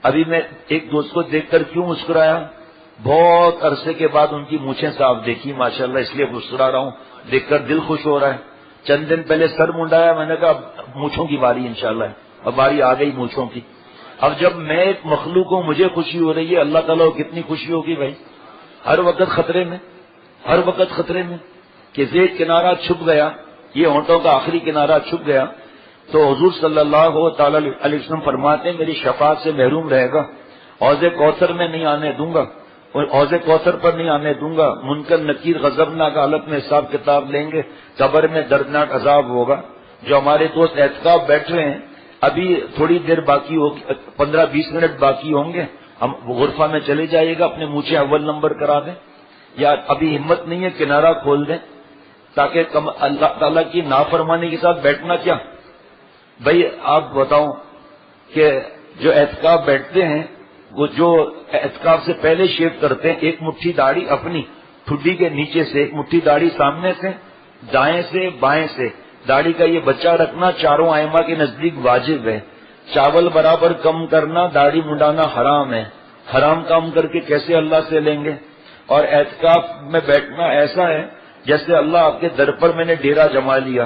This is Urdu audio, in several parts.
ابھی میں ایک دوست کو دیکھ کر کیوں مسکرایا؟ بہت عرصے کے بعد ان کی مونچھیں صاف دیکھی ماشاءاللہ، اس لیے مسکرا رہا ہوں، دیکھ کر دل خوش ہو رہا ہے۔ چند دن پہلے سر منڈایا، میں نے کہا اب مونچھوں کی باری انشاءاللہ ہے، اب باری آ گئی مونچھوں کی۔ اب جب میں ایک مخلوق ہوں، مجھے خوشی ہو رہی ہے، اللہ تعالیٰ کو کتنی خوشی ہوگی بھائی؟ ہر وقت خطرے میں، ہر وقت خطرے میں کہ زیت کنارہ چھپ گیا، یہ ہونٹوں کا آخری کنارہ چھپ گیا تو حضور صلی اللہ تعالی علیہ وسلم فرماتے ہیں میری شفاعت سے محروم رہے گا، حوض کوثر میں نہیں آنے دوں گا، اور حوض کوثر پر نہیں آنے دوں گا، منکر نکیر غضبناک حالت میں حساب کتاب لیں گے، قبر میں دردناک عذاب ہوگا۔ جو ہمارے دوست اعتکاف بیٹھ رہے ہیں، ابھی تھوڑی دیر باقی ہوگی، 15-20 منٹ باقی ہوں گے، ہم غرفہ میں چلے جائیے گا، اپنے مونچھیں اول نمبر کرا دیں، یا ابھی ہمت نہیں ہے کنارہ کھول دیں تاکہ اللہ تعالیٰ کی نافرمانی کے ساتھ بیٹھنا کیا؟ بھائی آپ بتاؤں کہ جو اعتکاف بیٹھتے ہیں وہ جو اعتکاف سے پہلے شیو کرتے ہیں، ایک مٹھی داڑھی اپنی ٹھڈی کے نیچے سے، ایک مٹھی داڑھی سامنے سے، دائیں سے بائیں سے، داڑھی کا یہ بچہ رکھنا چاروں ائمہ کے نزدیک واجب ہے۔ چاول برابر کم کرنا، داڑھی منڈانا حرام ہے، حرام کام کر کے کیسے اللہ سے لیں گے؟ اور اعتکاف میں بیٹھنا ایسا ہے جیسے اللہ آپ کے در پر میں نے ڈیرا جما لیا،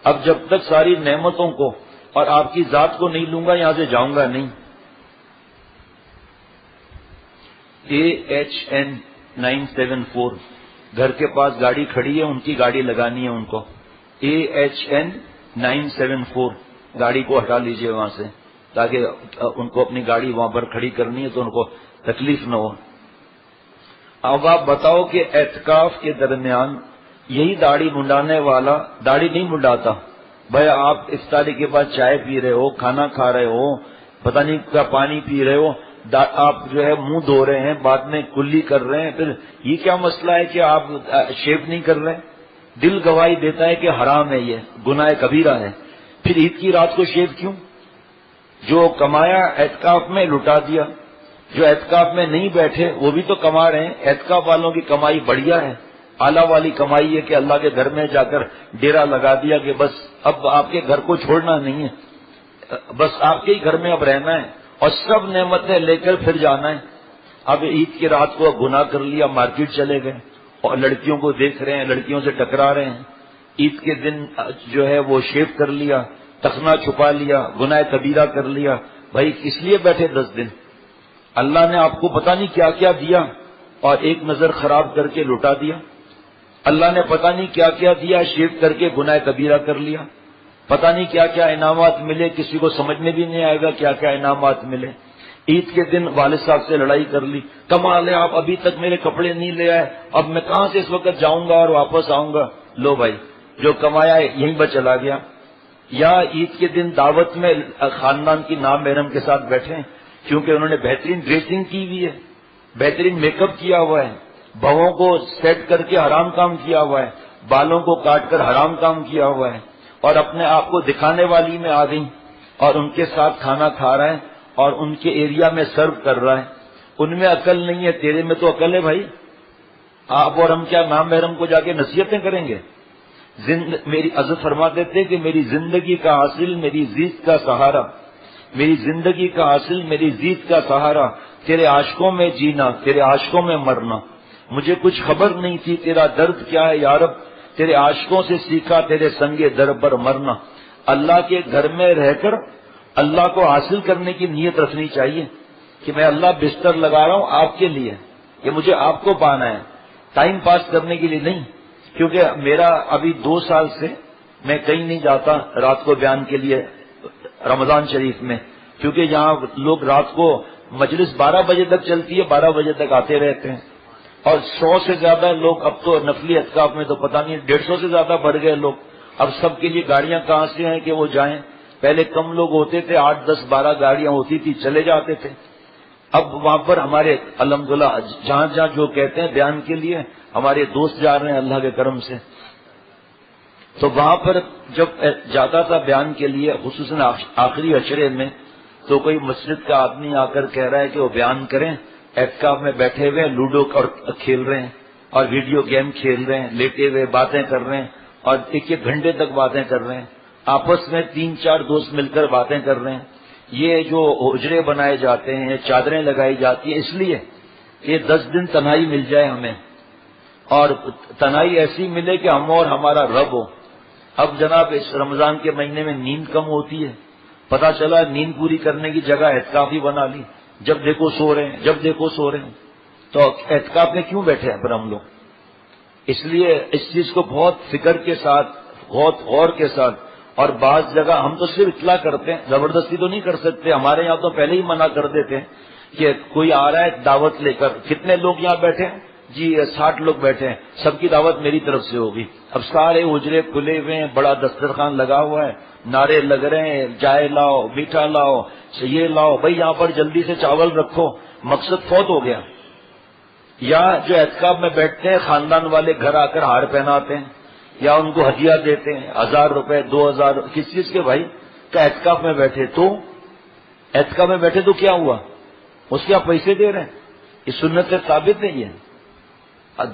اب جب تک ساری نعمتوں کو اور آپ کی ذات کو نہیں لوں گا یہاں سے جاؤں گا نہیں۔ AHN 974 گھر کے پاس گاڑی کھڑی ہے، ان کی گاڑی لگانی ہے ان کو۔ AHN 974 گاڑی کو ہٹا لیجئے وہاں سے تاکہ ان کو اپنی گاڑی وہاں پر کھڑی کرنی ہے تو ان کو تکلیف نہ ہو۔ اب آپ بتاؤ کہ اعتکاف کے درمیان یہی داڑھی منڈانے والا داڑھی نہیں منڈاتا، بھائی آپ افطاری کے بعد چائے پی رہے ہو، کھانا کھا رہے ہو، پتہ نہیں کیا پانی پی رہے ہو، آپ جو ہے منہ دھو رہے ہیں، بعد میں کلی کر رہے ہیں، پھر یہ کیا مسئلہ ہے کہ آپ شیو نہیں کر رہے؟ دل گواہی دیتا ہے کہ حرام ہے، یہ گناہ کبیرہ ہے، پھر عید کی رات کو شیو کیوں؟ جو کمایا اعتکاف میں لٹا دیا، جو اعتکاف میں نہیں بیٹھے وہ بھی تو کما رہے ہیں۔ اعتکاف والوں کی کمائی بڑھیا ہے، اعلیٰ والی کمائی ہے کہ اللہ کے گھر میں جا کر ڈیرا لگا دیا کہ بس اب آپ کے گھر کو چھوڑنا نہیں ہے، بس آپ کے ہی گھر میں اب رہنا ہے اور سب نعمتیں لے کر پھر جانا ہے۔ اب عید کی رات کو گناہ کر لیا، مارکیٹ چلے گئے اور لڑکیوں کو دیکھ رہے ہیں، لڑکیوں سے ٹکرا رہے ہیں۔ عید کے دن جو ہے وہ شیو کر لیا، تخنا چھپا لیا، گناہ کبیرہ کر لیا۔ بھائی کس لیے بیٹھے 10 دن؟ اللہ نے آپ کو پتہ نہیں کیا کیا دیا اور ایک نظر خراب کر کے لٹا دیا۔ اللہ نے پتہ نہیں کیا کیا دیا، شیو کر کے گناہ کبیرہ کر لیا۔ پتہ نہیں کیا کیا انعامات ملے، کسی کو سمجھ میں بھی نہیں آئے گا کیا کیا انعامات ملے۔ عید کے دن والد صاحب سے لڑائی کر لی، کمال ہے آپ ابھی تک میرے کپڑے نہیں لے آئے، اب میں کہاں سے اس وقت جاؤں گا اور واپس آؤں گا؟ لو بھائی جو کمایا ہے یہیں پر چلا گیا۔ یا عید کے دن دعوت میں خاندان کی نام محرم کے ساتھ بیٹھے ہیں کیونکہ انہوں نے بہترین ڈریسنگ کی ہوئی ہے، بہترین میک اپ کیا ہوا ہے، بہووں کو سیٹ کر کے حرام کام کیا ہوا ہے، بالوں کو کاٹ کر حرام کام کیا ہوا ہے، اور اپنے آپ کو دکھانے والی میں آ گئی اور ان کے ساتھ کھانا کھا رہا ہے اور ان کے ایریا میں سرو کر رہا ہے۔ ان میں عقل نہیں ہے، تیرے میں تو عقل ہے بھائی۔ آپ اور ہم کیا نام محرم کو جا کے نصیحتیں کریں گے؟ میری عزت فرماتے تھے کہ میری زندگی کا حاصل میری زیت کا سہارا، میری زندگی کا حاصل میری زیت کا سہارا، تیرے عاشقوں میں جینا، تیرے عاشقوں میں مرنا۔ مجھے کچھ خبر نہیں تھی تیرا درد کیا ہے یا رب، تیرے عاشقوں سے سیکھا تیرے سنگ در پر مرنا۔ اللہ کے گھر میں رہ کر اللہ کو حاصل کرنے کی نیت رکھنی چاہیے کہ میں اللہ بستر لگا رہا ہوں آپ کے لیے، کہ مجھے آپ کو پانا ہے، ٹائم پاس کرنے کے لیے نہیں۔ کیونکہ میرا ابھی 2 سال سے میں کہیں نہیں جاتا رات کو بیان کے لیے رمضان شریف میں، کیونکہ یہاں لوگ رات کو مجلس 12 بجے تک چلتی ہے، 12 بجے تک آتے رہتے ہیں، اور 100 سے زیادہ لوگ اب تو نفلی اعتکاف میں تو پتہ نہیں 150 سے زیادہ بڑھ گئے لوگ۔ اب سب کے لیے گاڑیاں کہاں سے ہیں کہ وہ جائیں؟ پہلے کم لوگ ہوتے تھے، 8 10 12 گاڑیاں ہوتی تھی، چلے جاتے تھے۔ اب وہاں پر ہمارے الحمدللہ جہاں جہاں جو کہتے ہیں بیان کے لیے ہمارے دوست جا رہے ہیں اللہ کے کرم سے، تو وہاں پر جب جاتا تھا بیان کے لیے خصوصاً آخری عشرے میں، تو کوئی مسجد کا آدمی آ کر کہہ رہا ہے کہ وہ بیان کریں، اعتکاف میں بیٹھے ہوئے لوڈو اور کھیل رہے ہیں اور ویڈیو گیم کھیل رہے ہیں، لیٹے ہوئے باتیں کر رہے ہیں اور 1 1 گھنٹے تک باتیں کر رہے ہیں، آپس میں 3 4 دوست مل کر باتیں کر رہے ہیں۔ یہ جو حجرے بنائے جاتے ہیں، چادریں لگائی جاتی ہیں، اس لیے کہ 10 دن تنہائی مل جائے ہمیں، اور تنہائی ایسی ملے کہ ہم اور ہمارا رب ہو۔ اب جناب اس رمضان کے مہینے میں نیند کم ہوتی ہے، پتا چلا نیند پوری کرنے کی جگہ اعتکاف ہی بنا لی، جب دیکھو سو رہے ہیں، جب دیکھو سو رہے ہیں۔ تو اعتکاف میں کیوں بیٹھے ہیں پھر ہم لوگ؟ اس لیے اس چیز کو بہت فکر کے ساتھ، بہت غور کے ساتھ، اور بعض جگہ ہم تو صرف اطلاع کرتے ہیں، زبردستی تو نہیں کر سکتے۔ ہمارے یہاں تو پہلے ہی منع کر دیتے ہیں کہ کوئی آ رہا ہے دعوت لے کر، کتنے لوگ یہاں بیٹھے ہیں؟ جی 60 لوگ بیٹھے ہیں، سب کی دعوت میری طرف سے ہوگی۔ اب سارے حجرے کھلے ہوئے ہیں، بڑا دسترخوان لگا ہوا ہے، نعرے لگ رہے ہیں، چائے لاؤ، میٹھا لاؤ، یہ لاؤ، بھائی یہاں پر جلدی سے چاول رکھو، مقصد فوت ہو گیا۔ یا جو اعتکاف میں بیٹھتے ہیں خاندان والے گھر آ کر ہار پہناتے ہیں یا ان کو ہدیہ دیتے ہیں، 1000 روپے 2000، کس چیز کے بھائی؟ کہ اعتکاف میں بیٹھے تو اعتکاف میں بیٹھے تو کیا ہوا؟ اس کے آپ پیسے دے رہے ہیں، یہ سنت سے ثابت نہیں ہے۔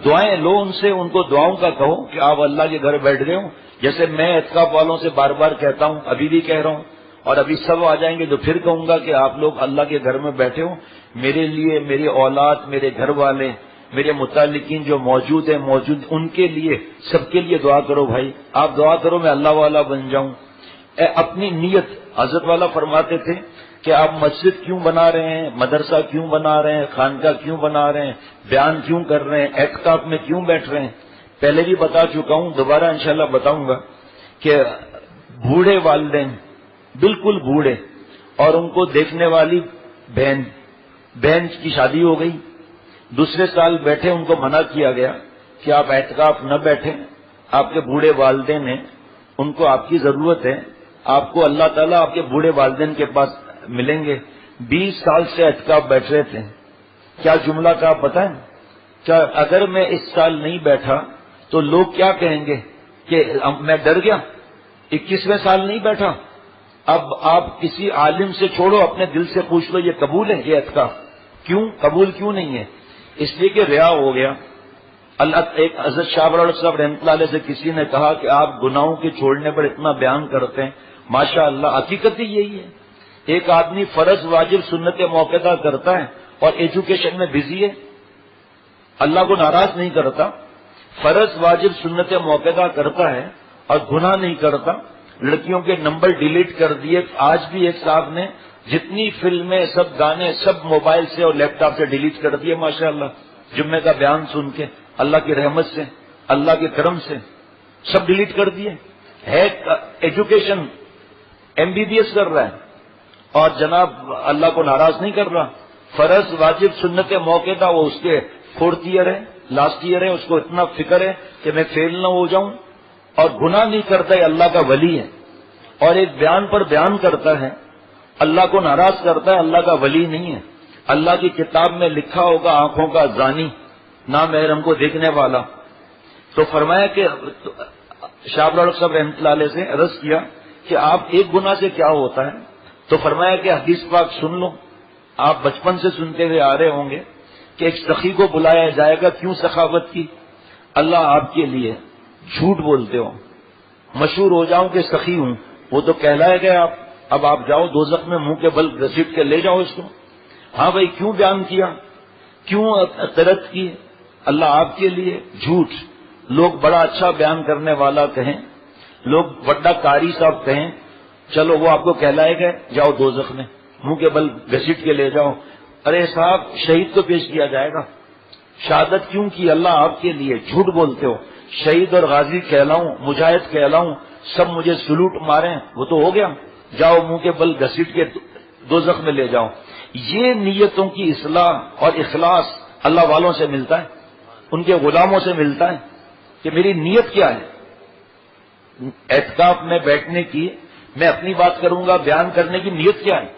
دعائیں لو ان سے، ان کو دعاؤں کا کہو کہ آپ اللہ کے گھر بیٹھ گئے ہوں، جیسے میں اعتکاف والوں سے بار بار کہتا ہوں، ابھی بھی کہہ رہا ہوں، اور ابھی سب آ جائیں گے تو پھر کہوں گا کہ آپ لوگ اللہ کے گھر میں بیٹھے ہوں، میرے لیے، میری اولاد، میرے گھر والے، میرے متعلقین جو موجود ہیں، ان کے لیے، سب کے لیے دعا کرو بھائی، آپ دعا کرو میں اللہ والا بن جاؤں۔ اپنی نیت، حضرت والا فرماتے تھے کہ آپ مسجد کیوں بنا رہے ہیں، مدرسہ کیوں بنا رہے ہیں، خانقاہ کیوں بنا رہے ہیں، بیان کیوں کر رہے ہیں، اعتکاف میں کیوں بیٹھ رہے ہیں؟ پہلے بھی بتا چکا ہوں، دوبارہ انشاءاللہ بتاؤں گا کہ بوڑھے والدین، بالکل بوڑھے، اور ان کو دیکھنے والی بہن کی شادی ہو گئی، دوسرے سال بیٹھے، ان کو منع کیا گیا کہ آپ اعتکاف نہ بیٹھیں، آپ کے بوڑھے والدین ہیں، ان کو آپ کی ضرورت ہے، آپ کو اللہ تعالیٰ آپ کے بوڑھے والدین کے پاس ملیں گے۔ 20 سال سے اعتکاف بیٹھ رہے تھے، کیا جملہ کا پتہ ہے؟ کیا اگر میں اس سال نہیں بیٹھا تو لوگ کیا کہیں گے کہ میں ڈر گیا، 21ویں سال نہیں بیٹھا؟ اب آپ کسی عالم سے چھوڑو، اپنے دل سے پوچھ لو یہ قبول ہے یہ اعتکاف؟ کیوں قبول کیوں نہیں ہے؟ اس لیے کہ ریا ہو گیا۔ اللہ ایک حضرت شاہ ولی صاحب رحمۃ اللہ علیہ سے کسی نے کہا کہ آپ گناہوں کے چھوڑنے پر اتنا بیان کرتے ہیں، ماشاء اللہ، حقیقت ہی یہی ہے۔ ایک آدمی فرض واجب سنت موقعہ کرتا ہے اور ایجوکیشن میں بزی ہے، اللہ کو ناراض نہیں کرتا، فرض واجب سنت موقعہ کرتا ہے اور گناہ نہیں کرتا۔ لڑکیوں کے نمبر ڈیلیٹ کر دیے، آج بھی ایک صاحب نے جتنی فلمیں، سب گانے، سب موبائل سے اور لیپ ٹاپ سے ڈیلیٹ کر دیے، ماشاءاللہ، جمعے کا بیان سن کے، اللہ کی رحمت سے، اللہ کے کرم سے سب ڈیلیٹ کر دیے۔ ہے ایجوکیشن MBBS کر رہا ہے اور جناب اللہ کو ناراض نہیں کر رہا۔ فرض واجب سنت موقع تھا، وہ اس کے 4th ایئر ہے، لاسٹ ایئر ہے، اس کو اتنا فکر ہے کہ میں فیل نہ ہو جاؤں، اور گناہ نہیں کرتا ہے، اللہ کا ولی ہے، اور ایک بیان پر بیان کرتا ہے، اللہ کو ناراض کرتا ہے، اللہ کا ولی نہیں ہے۔ اللہ کی کتاب میں لکھا ہوگا آنکھوں کا زانی، نامحرم کو دیکھنے والا۔ تو فرمایا کہ شاہ ولی صاحب رحمۃ اللہ علیہ سے عرض کیا کہ آپ ایک گناہ سے کیا ہوتا ہے؟ تو فرمایا کہ حدیث پاک سن لو، آپ بچپن سے سنتے ہوئے آ رہے ہوں گے کہ ایک سخی کو بلایا جائے گا، کیوں سخاوت کی؟ اللہ آپ کے لیے جھوٹ بولتے ہو، مشہور ہو جاؤں کہ سخی ہوں، وہ تو کہلائے گئے آپ، اب آپ جاؤ دوزخ میں منہ کے بل گھسیٹ کے لے جاؤ اس کو۔ ہاں بھائی، کیوں بیان کیا، کیوں ترک کی؟ اللہ آپ کے لیے جھوٹ، لوگ بڑا اچھا بیان کرنے والا کہیں، لوگ بڑا قاری صاحب کہیں، چلو وہ آپ کو کہلائے گئے، جاؤ دوزخ میں منہ کے بل گھسیٹ کے لے جاؤ۔ ارے صاحب، شہید کو پیش کیا جائے گا، شہادت کیوں کی؟ اللہ آپ کے لیے جھوٹ بولتے ہو، شہید اور غازی کہلاؤں، مجاہد کہلاؤں، سب مجھے سلوٹ ماریں، وہ تو ہو گیا، جاؤ منہ کے بل گھسیٹ کے دوزخ میں لے جاؤ۔ یہ نیتوں کی اصلاح اور اخلاص اللہ والوں سے ملتا ہے، ان کے غلاموں سے ملتا ہے کہ میری نیت کیا ہے۔ اعتکاف میں بیٹھنے کی، میں اپنی بات کروں گا، بیان کرنے کی نیت کیا ہے؟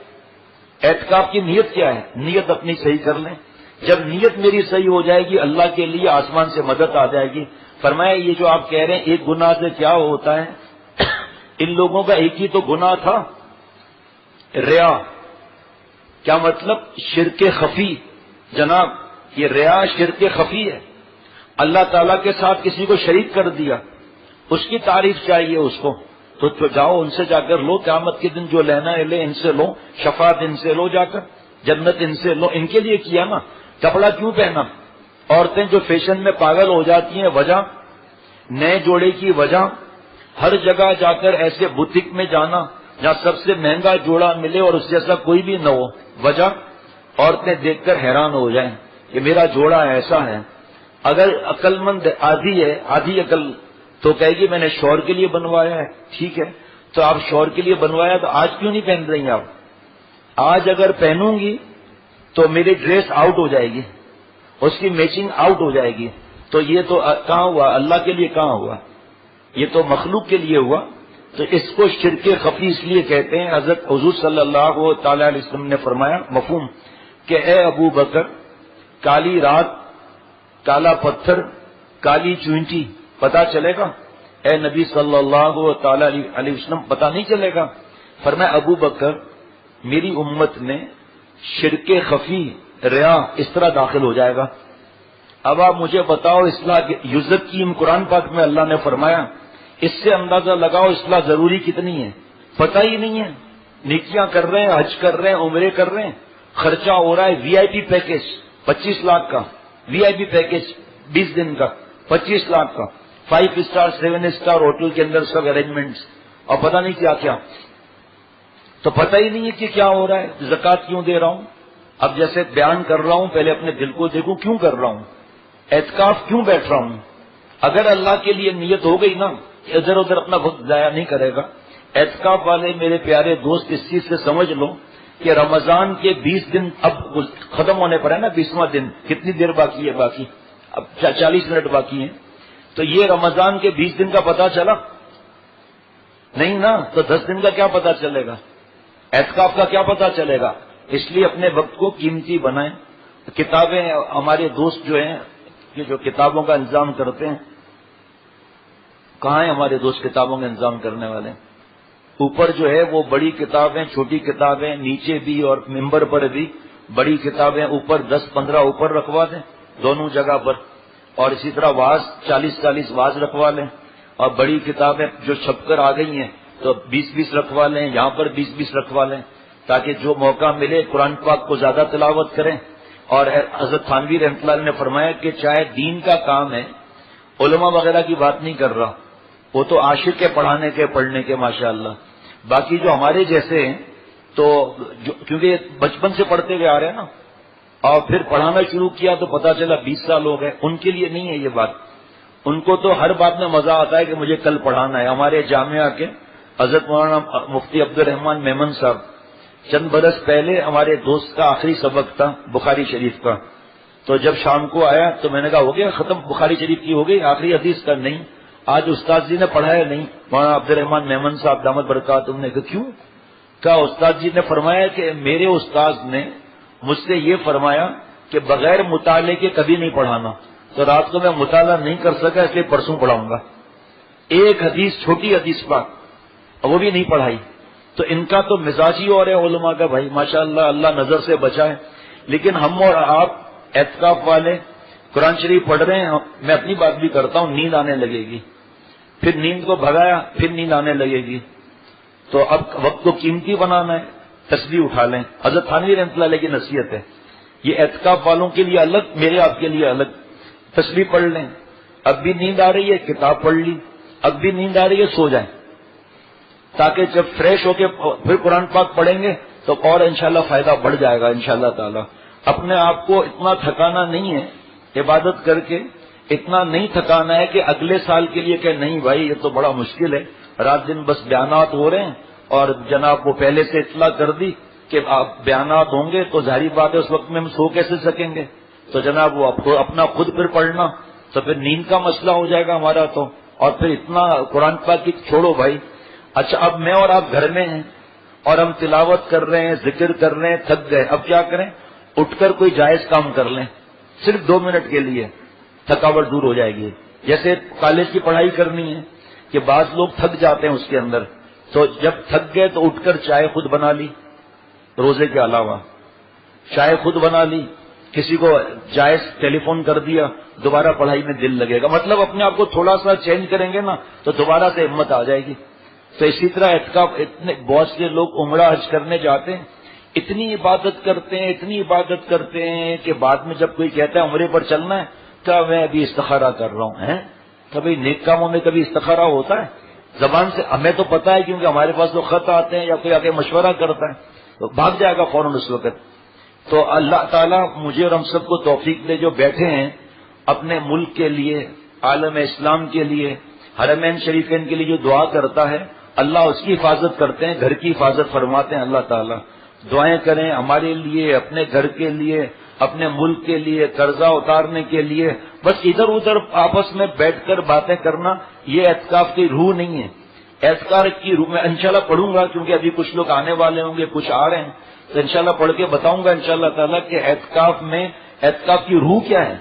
اعتکاف کی نیت کیا ہے؟ نیت اپنی صحیح کر لیں، جب نیت میری صحیح ہو جائے گی، اللہ کے لیے آسمان سے مدد آ جائے گی۔ فرمایا یہ جو آپ کہہ رہے ہیں ایک گناہ سے کیا ہوتا ہے، ان لوگوں کا ایک ہی تو گناہ تھا، ریا۔ کیا مطلب؟ شرک خفی۔ جناب یہ ریا شرک خفی ہے، اللہ تعالیٰ کے ساتھ کسی کو شریک کر دیا، اس کی تعریف چاہیے اس کو، تو جاؤ ان سے جا کر لو، قیامت کے دن جو لینا ہے لے، ان سے لو، شفاعت ان سے لو، جا کر جنت ان سے لو. ان کے لیے کیا نا. کپڑا کیوں پہنا؟ عورتیں جو فیشن میں پاگل ہو جاتی ہیں، وجہ نئے جوڑے کی وجہ ہر جگہ جا کر ایسے بوتیک میں جانا جہاں سب سے مہنگا جوڑا ملے اور اس جیسا کوئی بھی نہ ہو. وجہ عورتیں دیکھ کر حیران ہو جائیں کہ میرا جوڑا ایسا ہے. اگر عقل مند آدھی ہے، آدھی عقل، تو کہے گی میں نے شوہر کے لیے بنوایا ہے. ٹھیک ہے، تو آپ شوہر کے لیے بنوایا تو آج کیوں نہیں پہن رہی آپ؟ آج اگر پہنوں گی تو میری ڈریس آؤٹ ہو جائے گی، اس کی میچنگ آؤٹ ہو جائے گی. تو یہ تو کہاں ہوا؟ اللہ کے لیے کہاں ہوا؟ یہ تو مخلوق کے لیے ہوا. تو اس کو شرک خفی اس لیے کہتے ہیں. حضرت حضور صلی اللہ تعالی علیہ وسلم نے فرمایا مفہوم کہ اے ابو بکر، کالی رات، کالا پتھر، کالی چونٹی پتا چلے گا؟ اے نبی صلی اللہ تعالی علیہ وسلم پتا نہیں چلے گا؟ فرمایا ابو بکر، میری امت میں شرک خفی، ریا اس طرح داخل ہو جائے گا. اب آپ مجھے بتاؤ، اصلاح یزت کی قرآن پاک میں اللہ نے فرمایا، اس سے اندازہ لگاؤ اصلاح ضروری کتنی ہے. پتہ ہی نہیں ہے. نیکیاں کر رہے ہیں، حج کر رہے ہیں، عمرے کر رہے ہیں، خرچہ ہو رہا ہے. وی آئی پی پیکج 25 لاکھ کا، وی آئی پی پیکج 20 دن کا 25 لاکھ کا، 5 اسٹار 7 اسٹار ہوٹل کے اندر سب ارینجمنٹس، اور پتہ نہیں کیا کیا. تو پتہ ہی نہیں ہے کہ کیا ہو رہا ہے. زکوٰۃ کیوں دے رہا ہوں؟ اب جیسے بیان کر رہا ہوں پہلے اپنے دل کو دیکھوں کیوں کر رہا ہوں. اعتکاف کیوں بیٹھ رہا ہوں؟ اگر اللہ کے لیے نیت ہو گئی نا، ادھر ادھر اپنا وقت ضائع نہیں کرے گا. اعتکاف والے میرے پیارے دوست اس چیز سے سمجھ لو کہ رمضان کے 20 دن اب ختم ہونے پر ہے نا. 20واں دن کتنی دیر باقی ہے؟ باقی اب 40 منٹ باقی ہیں. تو یہ رمضان کے 20 دن کا پتہ چلا نہیں نا، تو 10 دن کا کیا پتہ چلے گا؟ اعتکاف کا کیا پتہ چلے گا؟ اس لیے اپنے وقت کو قیمتی بنائیں. کتابیں ہمارے دوست جو ہیں یہ جو کتابوں کا انتظام کرتے ہیں، کہاں ہیں ہمارے دوست کتابوں کا انتظام کرنے والے؟ اوپر جو ہے وہ بڑی کتابیں، چھوٹی کتابیں، نیچے بھی اور ممبر پر بھی بڑی کتابیں اوپر 10-15 اوپر رکھوا دیں دونوں جگہ پر. اور اسی طرح واز 40-40 واز رکھوا لیں. اور بڑی کتابیں جو چھپ کر آ گئی ہیں تو 20-20 رکھوا لیں، یہاں پر 20-20 رکھوا لیں، تاکہ جو موقع ملے قرآن پاک کو زیادہ تلاوت کریں. اور حضرت تھانوی رحمۃ اللہ نے فرمایا کہ چاہے دین کا کام ہے، علماء وغیرہ کی بات نہیں کر رہا، وہ تو عاشق کے پڑھانے کے پڑھنے کے ماشاءاللہ. باقی جو ہمارے جیسے ہیں تو کیونکہ بچپن سے پڑھتے ہوئے آ رہے ہیں نا، اور پھر پڑھانا شروع کیا تو پتا چلا 20 سال ہو گئے، ان کے لیے نہیں ہے یہ بات. ان کو تو ہر بات میں مزہ آتا ہے کہ مجھے کل پڑھانا ہے. ہمارے جامعہ کے حضرت مولانا مفتی عبد الرحمان میمن صاحب چند برس پہلے ہمارے دوست کا آخری سبق تھا بخاری شریف کا. تو جب شام کو آیا تو میں نے کہا ہو گیا ختم بخاری شریف کی؟ ہو گئی آخری حدیث کا؟ نہیں، آج استاد جی نے پڑھایا نہیں. مولانا عبد الرحمان میمن صاحب دامت برکاتہم نے کہا کیوں؟ کہا استاد جی نے فرمایا کہ میرے استاد نے مجھ سے یہ فرمایا کہ بغیر مطالعے کے کبھی نہیں پڑھانا. تو رات کو میں مطالعہ نہیں کر سکا، اس لیے پرسوں پڑھاؤں گا. ایک حدیث، چھوٹی حدیث پاک، وہ بھی نہیں پڑھائی. تو ان کا تو مزاج ہی اور ہے علماء کا بھائی ماشاءاللہ، اللہ نظر سے بچائے. لیکن ہم اور آپ اعتکاف والے قرآن شریف پڑھ رہے ہیں، میں اپنی بات بھی کرتا ہوں، نیند آنے لگے گی، پھر نیند کو بھگایا پھر نیند آنے لگے گی. تو اب وقت کو قیمتی بنانا ہے، تسبیح اٹھا لیں. حضرت تھانوی رحمۃ اللہ علیہ کی نصیحت ہے، یہ اعتکاف والوں کے لیے الگ، میرے آپ کے لیے الگ. تسبیح پڑھ لیں. اب بھی نیند آ رہی ہے کتاب پڑھ لی، اب بھی نیند آ رہی ہے سو جائیں، تاکہ جب فریش ہو کے پھر قرآن پاک پڑھیں گے تو اور انشاءاللہ فائدہ بڑھ جائے گا انشاءاللہ تعالی. اپنے آپ کو اتنا تھکانا نہیں ہے عبادت کر کے، اتنا نہیں تھکانا ہے کہ اگلے سال کے لیے کہ نہیں بھائی یہ تو بڑا مشکل ہے، رات دن بس بیانات ہو رہے ہیں اور جناب وہ پہلے سے اطلاع کر دی کہ آپ بیانات ہوں گے تو ظاہری بات ہے اس وقت میں ہم سو کیسے سکیں گے. تو جناب وہ اپنا خود پھر پڑھنا، تو پھر نیند کا مسئلہ ہو جائے گا ہمارا. تو اور پھر اتنا قرآن پاک کی چھوڑو بھائی. اچھا اب میں اور آپ گھر میں ہیں اور ہم تلاوت کر رہے ہیں، ذکر کر رہے ہیں، تھک گئے، اب کیا کریں؟ اٹھ کر کوئی جائز کام کر لیں، صرف 2 منٹ کے لیے تھکاوٹ دور ہو جائے گی. جیسے کالج کی پڑھائی کرنی ہے کہ بعض لوگ تھک جاتے ہیں اس کے اندر، تو جب تھک گئے تو اٹھ کر چائے خود بنا لی، روزے کے علاوہ چائے خود بنا لی، کسی کو جائز ٹیلی فون کر دیا، دوبارہ پڑھائی میں دل لگے گا. مطلب اپنے آپ کو تھوڑا سا چینج کریں گے نا تو دوبارہ سے ہمت آ جائے گی. تو اسی طرح اعتکاف، اتنے بہت سے لوگ عمرہ حج کرنے جاتے ہیں، اتنی عبادت کرتے ہیں کہ بعد میں جب کوئی کہتا ہے عمرے پر چلنا ہے تو میں ابھی استخارہ کر رہا ہوں. کبھی نیک کاموں میں کبھی استخارہ ہوتا ہے؟ زبان سے ہمیں تو پتا ہے کیونکہ ہمارے پاس تو خط آتے ہیں یا کوئی آگے مشورہ کرتا ہے تو بھاگ جائے گا فوراً اس وقت. تو اللہ تعالیٰ مجھے اور ہم سب کو توفیق دے، جو بیٹھے ہیں اپنے ملک کے لیے، عالم اسلام کے لیے، حرمین شریفین کے لیے جو دعا کرتا ہے اللہ اس کی حفاظت کرتے ہیں، گھر کی حفاظت فرماتے ہیں اللہ تعالیٰ. دعائیں کریں ہمارے لیے، اپنے گھر کے لیے، اپنے ملک کے لیے، قرضہ اتارنے کے لیے. بس ادھر ادھر آپس میں بیٹھ کر باتیں کرنا یہ اعتکاف کی روح نہیں ہے. اعتکاف کی روح میں انشاءاللہ پڑھوں گا کیونکہ ابھی کچھ لوگ آنے والے ہوں گے، کچھ آ رہے ہیں، تو انشاءاللہ پڑھ کے بتاؤں گا انشاءاللہ تعالیٰ کہ اعتکاف کی روح کیا ہے.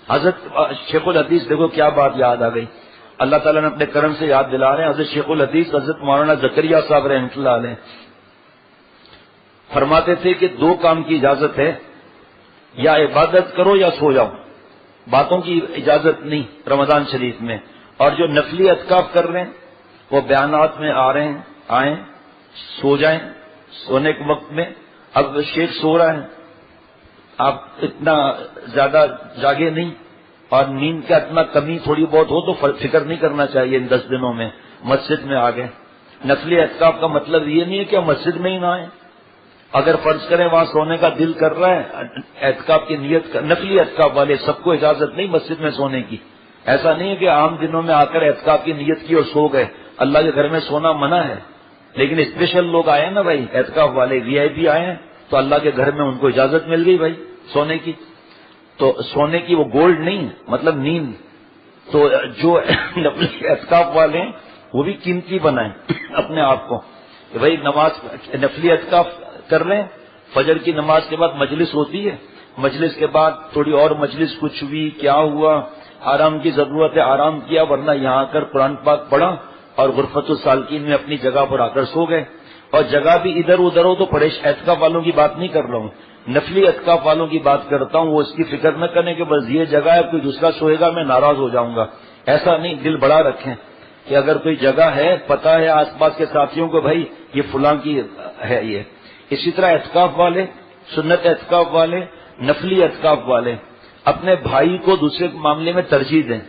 حضرت شیخ الحدیث، دیکھو کیا بات یاد آ گئی، اللہ تعالیٰ نے اپنے کرم سے یاد دلا رہے ہیں. حضرت شیخ الحدیث حضرت مولانا زکریا صاحب رحمۃ اللہ علیہ فرماتے تھے کہ دو کام کی اجازت ہے، یا عبادت کرو یا سو جاؤ، باتوں کی اجازت نہیں رمضان شریف میں. اور جو نفلی اعتکاف کر رہے ہیں وہ بیانات میں آ رہے ہیں، آئیں سو جائیں سونے کے وقت میں. اب شیخ سو رہا ہے، آپ اتنا زیادہ جاگے نہیں، اور نیند کا اتنا کمی تھوڑی بہت ہو تو فکر نہیں کرنا چاہیے. ان 10 دنوں میں مسجد میں آ گئے. نفلی اعتکاف کا مطلب یہ نہیں ہے کہ ہم مسجد میں ہی نہ آئیں. اگر فرض کریں وہاں سونے کا دل کر رہا ہے، اعتکاف کی نیت نفلی اعتکاف والے سب کو اجازت نہیں مسجد میں سونے کی. ایسا نہیں ہے کہ عام دنوں میں آ کر اعتکاف کی نیت کی اور سو گئے. اللہ کے گھر میں سونا منع ہے، لیکن اسپیشل لوگ آئے نا بھائی، اعتکاف والے VIP آئے ہیں تو اللہ کے گھر میں ان کو اجازت مل گئی بھائی سونے کی. تو سونے کی وہ گولڈ نہیں مطلب نیند. تو جو نفلی اعتکاف والے ہیں وہ بھی قیمتی بنائیں اپنے آپ کو کہ بھائی نماز نفلی اعتکاف کر رہے ہیں، فجر کی نماز کے بعد مجلس ہوتی ہے، مجلس کے بعد تھوڑی اور مجلس کچھ ہوئی، کیا ہوا، آرام کی ضرورت ہے آرام کیا، ورنہ یہاں آ کر قرآن پاک پڑھا اور غرفت السالکین میں اپنی جگہ پر آ کر سو گئے. اور جگہ بھی ادھر ادھر ہو تو پریش اعتکاف والوں کی بات نہیں کر رہا ہوں، نفلی اعتکاف والوں کی بات کرتا ہوں. وہ اس کی فکر نہ کریں کہ بس یہ جگہ ہے کوئی دوسرا سوئے گا میں ناراض ہو جاؤں گا. ایسا نہیں، دل بڑا رکھیں کہ اگر کوئی جگہ ہے پتہ ہے آس پاس کے ساتھیوں کو بھائی یہ فلاں کی ہے یہ. اسی طرح اعتکاف والے، سنت اعتکاف والے، نفلی اعتکاف والے اپنے بھائی کو دوسرے معاملے میں ترجیح دیں،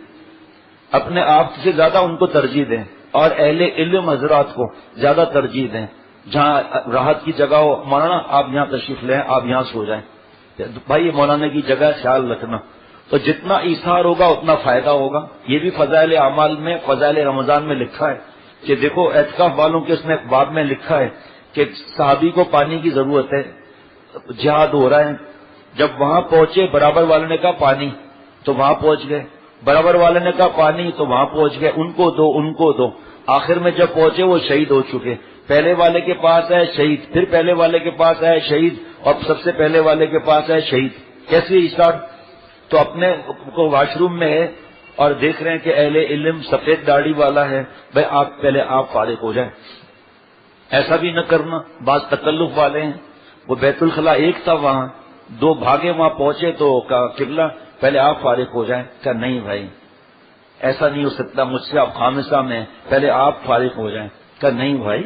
اپنے آپ سے زیادہ ان کو ترجیح دیں، اور اہل علم حضرات کو زیادہ ترجیح دیں. جہاں راحت کی جگہ ہو، مولانا آپ یہاں تشریف لیں، آپ یہاں سو جائیں. بھائی یہ مولانا کی جگہ خیال رکھنا. تو جتنا ایثار ہوگا اتنا فائدہ ہوگا. یہ بھی فضائل اعمال میں، فضائل رمضان میں لکھا ہے کہ دیکھو اعتکاف والوں کے اس میں باب میں لکھا ہے کہ صحابی کو پانی کی ضرورت ہے، جہاد ہو رہا ہے، جب وہاں پہنچے برابر والے نے کہا پانی تو وہاں پہنچ گئے، برابر والے نے کہا پانی تو وہاں پہنچ گئے، ان کو دو ان کو دو. آخر میں جب پہنچے وہ شہید ہو چکے. پہلے والے کے پاس ہے شہید، پھر پہلے والے کے پاس ہے شہید، اور سب سے پہلے والے کے پاس ہے شہید. کیسے اسٹارٹ؟ تو اپنے کو واش روم میں ہے اور دیکھ رہے ہیں کہ اہل علم سفید داڑھی والا ہے، بھائی آپ پہلے آپ فارغ ہو جائیں. ایسا بھی نہ کرنا. بعض تکلف والے ہیں، وہ بیت الخلا ایک تھا وہاں، دو بھاگے وہاں پہنچے تو کہا قبلہ پہلے آپ فارغ ہو جائیں. کہا نہیں بھائی ایسا نہیں ہو سکتا، مجھ سے آپ خامصہ میں، پہلے آپ فارغ ہو جائیں. کہا نہیں بھائی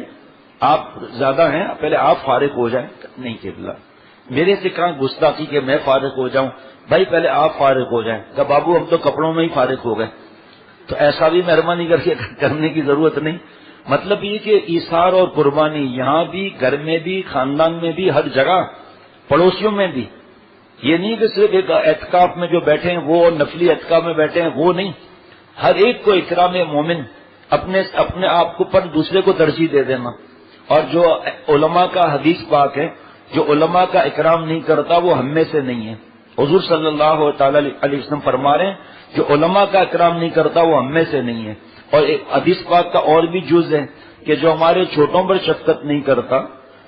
آپ زیادہ ہیں، پہلے آپ فارغ ہو جائیں. نہیں قبلہ میرے سے کہاں گستاخی کہ میں فارغ ہو جاؤں، بھائی پہلے آپ فارغ ہو جائیں. کہ بابو ہم تو کپڑوں میں ہی فارغ ہو گئے. تو ایسا بھی مہربانی کر کے کرنے کی ضرورت نہیں. مطلب یہ کہ ایثار اور قربانی یہاں بھی، گھر میں بھی، خاندان میں بھی، ہر جگہ، پڑوسیوں میں بھی. یہ نہیں کہ صرف ایک اعتکاف میں جو بیٹھے ہیں وہ اور نفلی اعتکاف میں بیٹھے ہیں وہ نہیں. ہر ایک کو اکرام مومن، اپنے آپ کو پر دوسرے کو ترجیح دے دینا. اور جو علماء کا حدیث پاک ہے، جو علماء کا اکرام نہیں کرتا وہ ہم میں سے نہیں ہے. حضور صلی اللہ تعالی علیہ وسلم فرما رہے ہیں جو علماء کا اکرام نہیں کرتا وہ ہم میں سے نہیں ہے. اور ایک حدیث پاک کا اور بھی جز ہے کہ جو ہمارے چھوٹوں پر شفقت نہیں کرتا،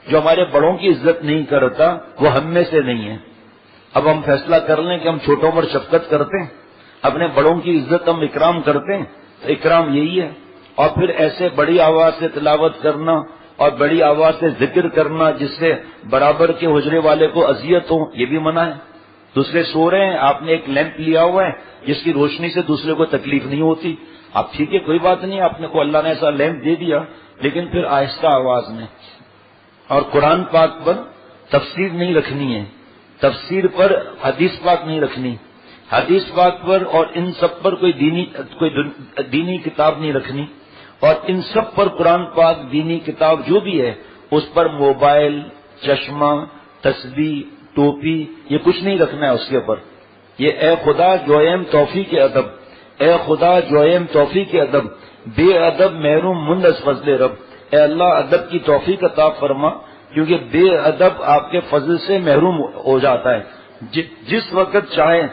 جو ہمارے بڑوں کی عزت نہیں کرتا وہ ہم میں سے نہیں ہے. اب ہم فیصلہ کر لیں کہ ہم چھوٹوں پر شفقت کرتے ہیں، اپنے بڑوں کی عزت ہم اکرام کرتے ہیں، تو اکرام یہی ہے. اور پھر ایسے بڑی آواز سے تلاوت کرنا اور بڑی آواز سے ذکر کرنا جس سے برابر کے حجرے والے کو اذیت ہو، یہ بھی منع ہے. دوسرے سو رہے ہیں، آپ نے ایک لیمپ لیا ہوا ہے جس کی روشنی سے دوسرے کو تکلیف نہیں ہوتی، آپ ٹھیک ہے کوئی بات نہیں، آپ نے کو اللہ نے ایسا لیمپ دے دیا لیکن پھر آہستہ آواز میں. اور قرآن پاک پر تفسیر نہیں رکھنی ہے، تفسیر پر حدیث پاک نہیں رکھنی، حدیث پاک پر اور ان سب پر کوئی دینی کتاب نہیں رکھنی، اور ان سب پر قرآن پاک دینی کتاب جو بھی ہے اس پر موبائل، چشمہ، تسبیح، ٹوپی یہ کچھ نہیں رکھنا ہے اس کے اوپر. یہ اے خدا جویم توفیق ادب، اے خدا جویم توفیق ادب، بے ادب محروم مند از فضل رب. اے اللہ ادب کی توفیق عطا فرما، کیونکہ بے ادب آپ کے فضل سے محروم ہو جاتا ہے. جس وقت چاہیں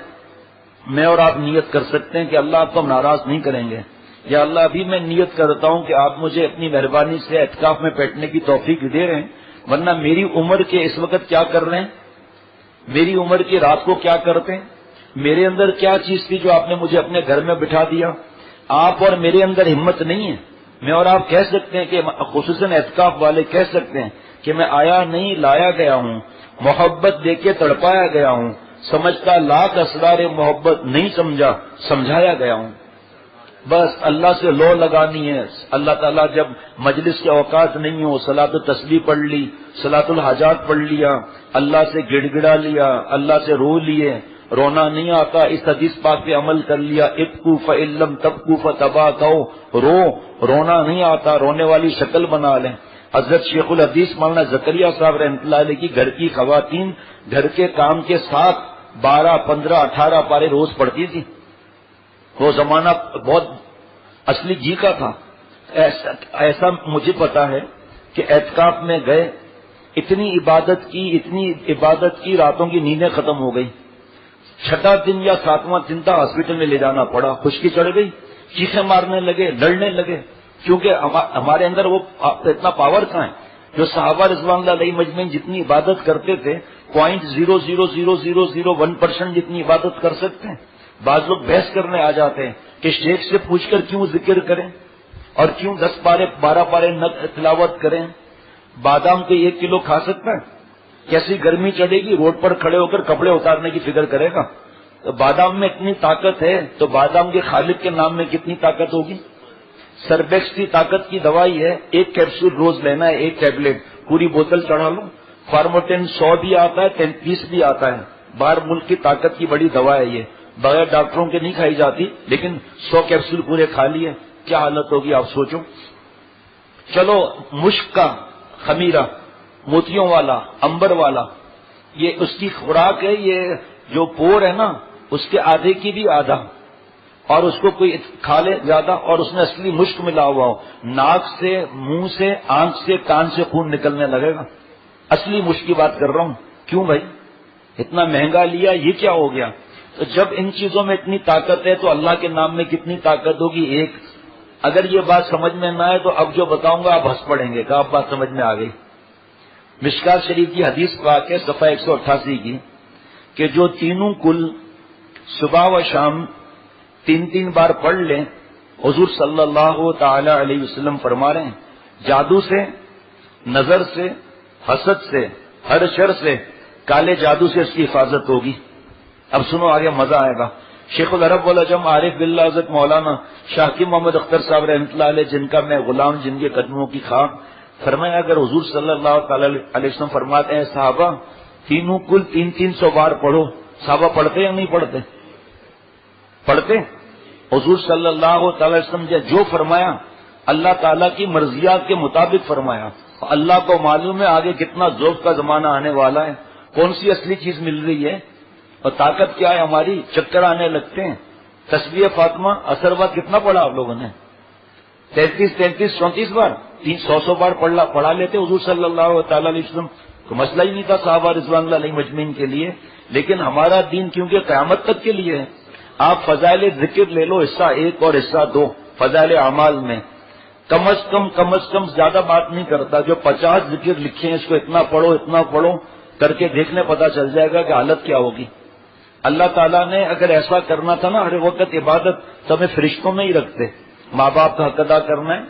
میں اور آپ نیت کر سکتے ہیں کہ اللہ آپ کو ناراض نہیں کریں گے. یا اللہ ابھی میں نیت کرتا ہوں کہ آپ مجھے اپنی مہربانی سے اعتکاف میں بیٹھنے کی توفیق دے رہے ہیں، ورنہ میری عمر کے اس وقت کیا کر رہے ہیں، میری عمر کی رات کو کیا کرتے ہیں، میرے اندر کیا چیز تھی جو آپ نے مجھے اپنے گھر میں بٹھا دیا. آپ اور میرے اندر ہمت نہیں ہے. میں اور آپ کہہ سکتے ہیں کہ خصوصاً اعتکاف والے کہہ سکتے ہیں کہ میں آیا نہیں لایا گیا ہوں، محبت دے کے تڑپایا گیا ہوں، سمجھتا لاکھ اسرار محبت نہیں سمجھا، سمجھایا گیا ہوں. بس اللہ سے لو لگانی ہے. اللہ تعالیٰ جب مجلس کے اوقات نہیں ہو، صلاۃ التسبیح پڑھ لی، صلاۃ الحاجات پڑھ لیا، اللہ سے گڑ گڑا لیا، اللہ سے رو لیے. رونا نہیں آتا اس حدیث پاک پہ عمل کر لیا، ابکو فإن لم تبکو فتباکوا، رونا نہیں آتا، رونے والی شکل بنا لیں. حضرت شیخ الحدیث مولانا زکریہ صاحب رحمۃ اللہ علیہ کی گھر کی خواتین گھر کے کام کے ساتھ 12، 15، 18 پارے روز پڑھتی تھی. وہ زمانہ بہت اصلی جی کا تھا. ایسا مجھے پتا ہے کہ اعتکاف میں گئے، اتنی عبادت کی راتوں کی نیندیں ختم ہو گئی. 6واں دن یا 7واں دن تھا ہاسپٹل میں لے جانا پڑا. خشکی چڑھ گئی، چیخیں مارنے لگے، لڑنے لگے، کیونکہ ہمارے اندر وہ اتنا پاور کہاں ہے. جو صحابہ رضوان اللہ علیہ مجمعین جتنی عبادت کرتے تھے 0.00001% جتنی عبادت کر سکتے ہیں. بعض لوگ بحث کرنے آ جاتے ہیں کہ شیخ سے پوچھ کر کیوں ذکر کریں اور کیوں 10 پارے 12 پارے تلاوت کریں. بادام کو 1 کلو کھا سکتا ہے؟ کیسی گرمی چڑھے گی، روڈ پر کھڑے ہو کر کپڑے اتارنے کی فکر کرے گا. تو بادام میں اتنی طاقت ہے تو بادام کے خالق کے نام میں کتنی طاقت ہوگی. سربیکس کی طاقت کی دوائی ہے، 1 کیپسول روز لینا ہے، 1 ٹیبلٹ، پوری بوتل چڑھا لو. فارموٹین 100 بھی آتا ہے، 30 بھی آتا ہے. باہر ملک کی طاقت کی بڑی دوا ہے یہ، بغیر ڈاکٹروں کے نہیں کھائی جاتی، لیکن 100 کیپسول پورے کھا لیے کیا حالت ہوگی آپ سوچو. چلو مشک کا خمیرہ، موتیوں والا، امبر والا، یہ اس کی خوراک ہے. یہ جو پور ہے نا اس کے آدھے کی بھی آدھا، اور اس کو کوئی کھا لے زیادہ اور اس میں اصلی مشک ملا ہوا ہو، ناک سے، منہ سے، آنکھ سے، کان سے خون نکلنے لگے گا. اصلی مشک کی بات کر رہا ہوں. کیوں بھائی اتنا مہنگا لیا، یہ کیا ہو گیا؟ تو جب ان چیزوں میں اتنی طاقت ہے تو اللہ کے نام میں کتنی طاقت ہوگی. ایک اگر یہ بات سمجھ میں نہ آئے تو اب جو بتاؤں گا آپ ہنس پڑیں گے کہ آپ بات سمجھ میں آ گئی. مشکات شریف کی حدیث پاک ہے صفحہ 188 کی کہ جو تینوں کل صبح و شام 3 بار پڑھ لیں، حضور صلی اللہ تعالی علیہ وسلم فرما رہے ہیں جادو سے، نظر سے، حسد سے، ہر شر سے، کالے جادو سے اس کی حفاظت ہوگی. اب سنو آگے مزہ آئے گا. شیخ العرب والعجم عارف باللہ حضرت مولانا شاہ محمد اختر صاحب رحمۃ اللہ علیہ، جن کا میں غلام، جن کے قدموں کی خاک، فرمایا اگر حضور صلی اللہ تعالی علیہ وسلم فرماتے ہیں صحابہ تینوں کل 300 بار پڑھو، صحابہ پڑھتے یا نہیں پڑھتے؟ پڑھتے. حضور صلی اللہ تعالی وسلم جو فرمایا اللہ تعالیٰ کی مرضیات کے مطابق فرمایا. اللہ کو معلوم ہے آگے کتنا ذوق کا زمانہ آنے والا ہے، کون سی اصلی چیز مل رہی ہے اور طاقت کیا ہے ہماری. چکر آنے لگتے ہیں. تسبیح فاطمہ اثر وقت کتنا پڑھا آپ لوگوں نے؟ 33 34 بار، 100 بار پڑھا لیتے حضور صلی اللہ تعالی علیہ وسلم. تو مسئلہ ہی نہیں تھا صحابہ رضوان اللہ علیہ مجمعین کے لیے. لیکن ہمارا دین کیونکہ قیامت تک کے لیے ہے. آپ فضائل ذکر لے لو، حصہ 1 اور حصہ 2 فضائل اعمال میں کم از کم زیادہ بات نہیں کرتا. جو 50 ذکر لکھے ہیں اس کو اتنا پڑھو کر کے دیکھنے پتا چل جائے گا کہ حالت کیا ہوگی. اللہ تعالیٰ نے اگر ایسا کرنا تھا نا ہر وقت عبادت تو ہمیں فرشتوں میں ہی رکھتے. ماں باپ کا حق ادا کرنا ہے،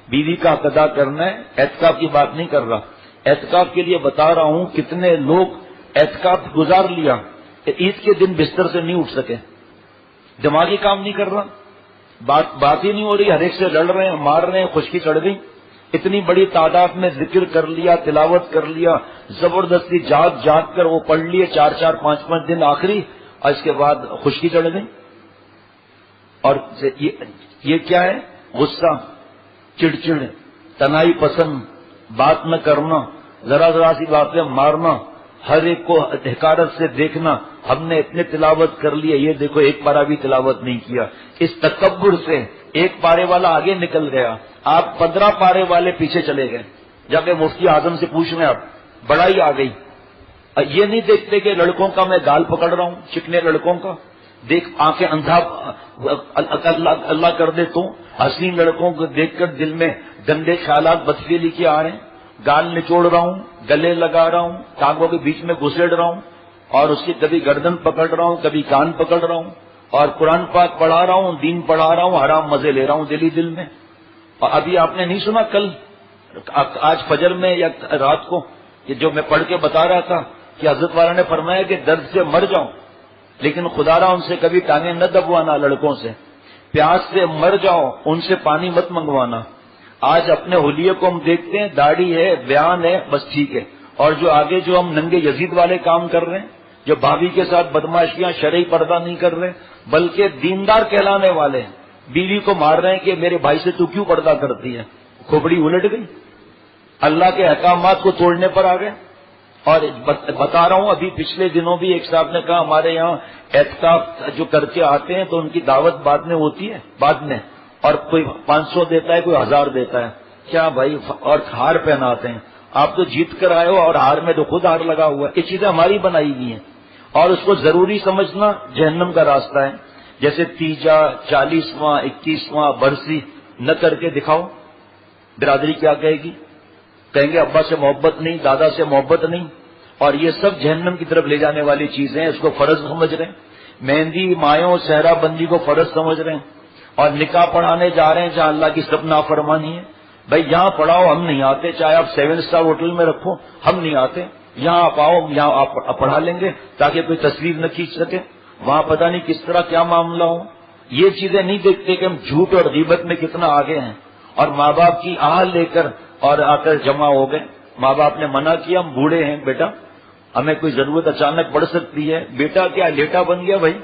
بیوی کا حق ادا کرنا ہے. اعتکاف کی بات نہیں کر رہا. اعتکاف کے لیے بتا رہا ہوں کتنے لوگ اعتکاف گزار لیا، عید کے دن بستر سے نہیں اٹھ سکے. دماغی کام نہیں کر رہا، بات ہی نہیں ہو رہی، ہر ایک سے لڑ رہے ہیں، مار رہے ہیں، خشکی چڑھ گئی. اتنی بڑی تعداد میں ذکر کر لیا، تلاوت کر لیا، زبردستی جاگ جاگ کر وہ پڑھ لیے 4 5 دن آخری، اور اس کے بعد خشکی چڑھ گئی. اور یہ کیا ہے؟ غصہ، چڑچڑ، تنہائی پسند، بات نہ کرنا، ذرا ذرا سی باتیں مارنا، ہر ایک کو حقارت سے دیکھنا. ہم نے اتنے تلاوت کر لیے، یہ دیکھو ایک پارہ بھی تلاوت نہیں کیا. اس تکبر سے ایک پارے والا آگے نکل گیا، آپ 15 پارے والے پیچھے چلے گئے. جب مفتی اعظم سے پوچھ رہے ہیں، آپ بڑائی آ گئی. یہ نہیں دیکھتے کہ لڑکوں کا میں گال پکڑ رہا ہوں، چکنے لڑکوں کا دیکھ آنکھیں اندھا اللہ کر دے تو حسین لڑکوں کو دیکھ کر دل میں گندے خیالات بدفعلی کے آ رہے ہیں. گال نچوڑ رہا ہوں، گلے لگا رہا ہوں، ٹانگوں کے بیچ میں گھسیڑ رہا ہوں، اور اس کی کبھی گردن پکڑ رہا ہوں، کبھی کان پکڑ رہا ہوں، اور قرآن پاک پڑھا رہا ہوں، دین پڑھا رہا ہوں، حرام مزے لے رہا ہوں دل میں. اور ابھی آپ نے نہیں سنا کل آج فجر میں یا رات کو یہ جو میں پڑھ کے بتا رہا تھا کہ حضرت والا نے فرمایا کہ درد سے مر جاؤں لیکن خدا را ان سے کبھی ٹانگیں نہ دبوانا، لڑکوں سے پیاس سے مر جاؤ ان سے پانی مت منگوانا. آج اپنے حلیے کو ہم دیکھتے ہیں، داڑھی ہے، بیان ہے، بس ٹھیک ہے. اور جو آگے جو ہم ننگے یزید والے کام کر رہے ہیں، جو بھابھی کے ساتھ بدماشیاں، شرعی پردہ نہیں کر رہے بلکہ دیندار کہلانے والے ہیں، بیوی کو مار رہے ہیں کہ میرے بھائی سے تو کیوں پردہ کرتی ہے. کھوپڑی الٹ گئی، اللہ کے احکامات کو توڑنے پر آ گئے. اور بتا رہا ہوں، ابھی پچھلے دنوں بھی ایک صاحب نے کہا ہمارے یہاں اعتکاف جو کر کے آتے ہیں تو ان کی دعوت بعد میں ہوتی ہے، بعد میں، اور کوئی 500 دیتا ہے، کوئی 1000 دیتا ہے. کیا بھائی، اور ہار پہناتے ہیں. آپ تو جیت کر آئے ہو اور ہار میں تو خود ہار لگا ہوا ہے. یہ چیزیں ہماری بنائی ہوئی ہیں اور اس کو ضروری سمجھنا جہنم کا راستہ ہے. جیسے تیجا، 40واں، 21واں برسی نہ کر کے دکھاؤ، برادری کیا کہے گی؟ کہیں گے ابا سے محبت نہیں، دادا سے محبت نہیں، اور یہ سب جہنم کی طرف لے جانے والی چیزیں ہیں. اس کو فرض سمجھ رہے ہیں، مہندی، مایوں، صحرا بندی کو فرض سمجھ رہے ہیں، اور نکاح پڑھانے جا رہے ہیں جہاں اللہ کی سب نافرمانی ہے. بھائی یہاں پڑھاؤ، ہم نہیں آتے، چاہے آپ 7 اسٹار ہوٹل میں رکھو، ہم نہیں آتے. یہاں آپ آؤ، یہاں آپ پڑھا لیں گے تاکہ کوئی تصویر نہ کھینچ سکے. وہاں پتہ نہیں کس طرح کیا معاملہ ہو. یہ چیزیں نہیں دیکھتے کہ ہم جھوٹ اور غیبت میں کتنا آگے ہیں. اور ماں باپ کی آہ لے کر اور آ کر جمع ہو گئے. ماں باپ نے منع کیا، ہم بوڑھے ہیں بیٹا، ہمیں کوئی ضرورت اچانک پڑ سکتی ہے. بیٹا کیا لیٹا بن گیا بھائی.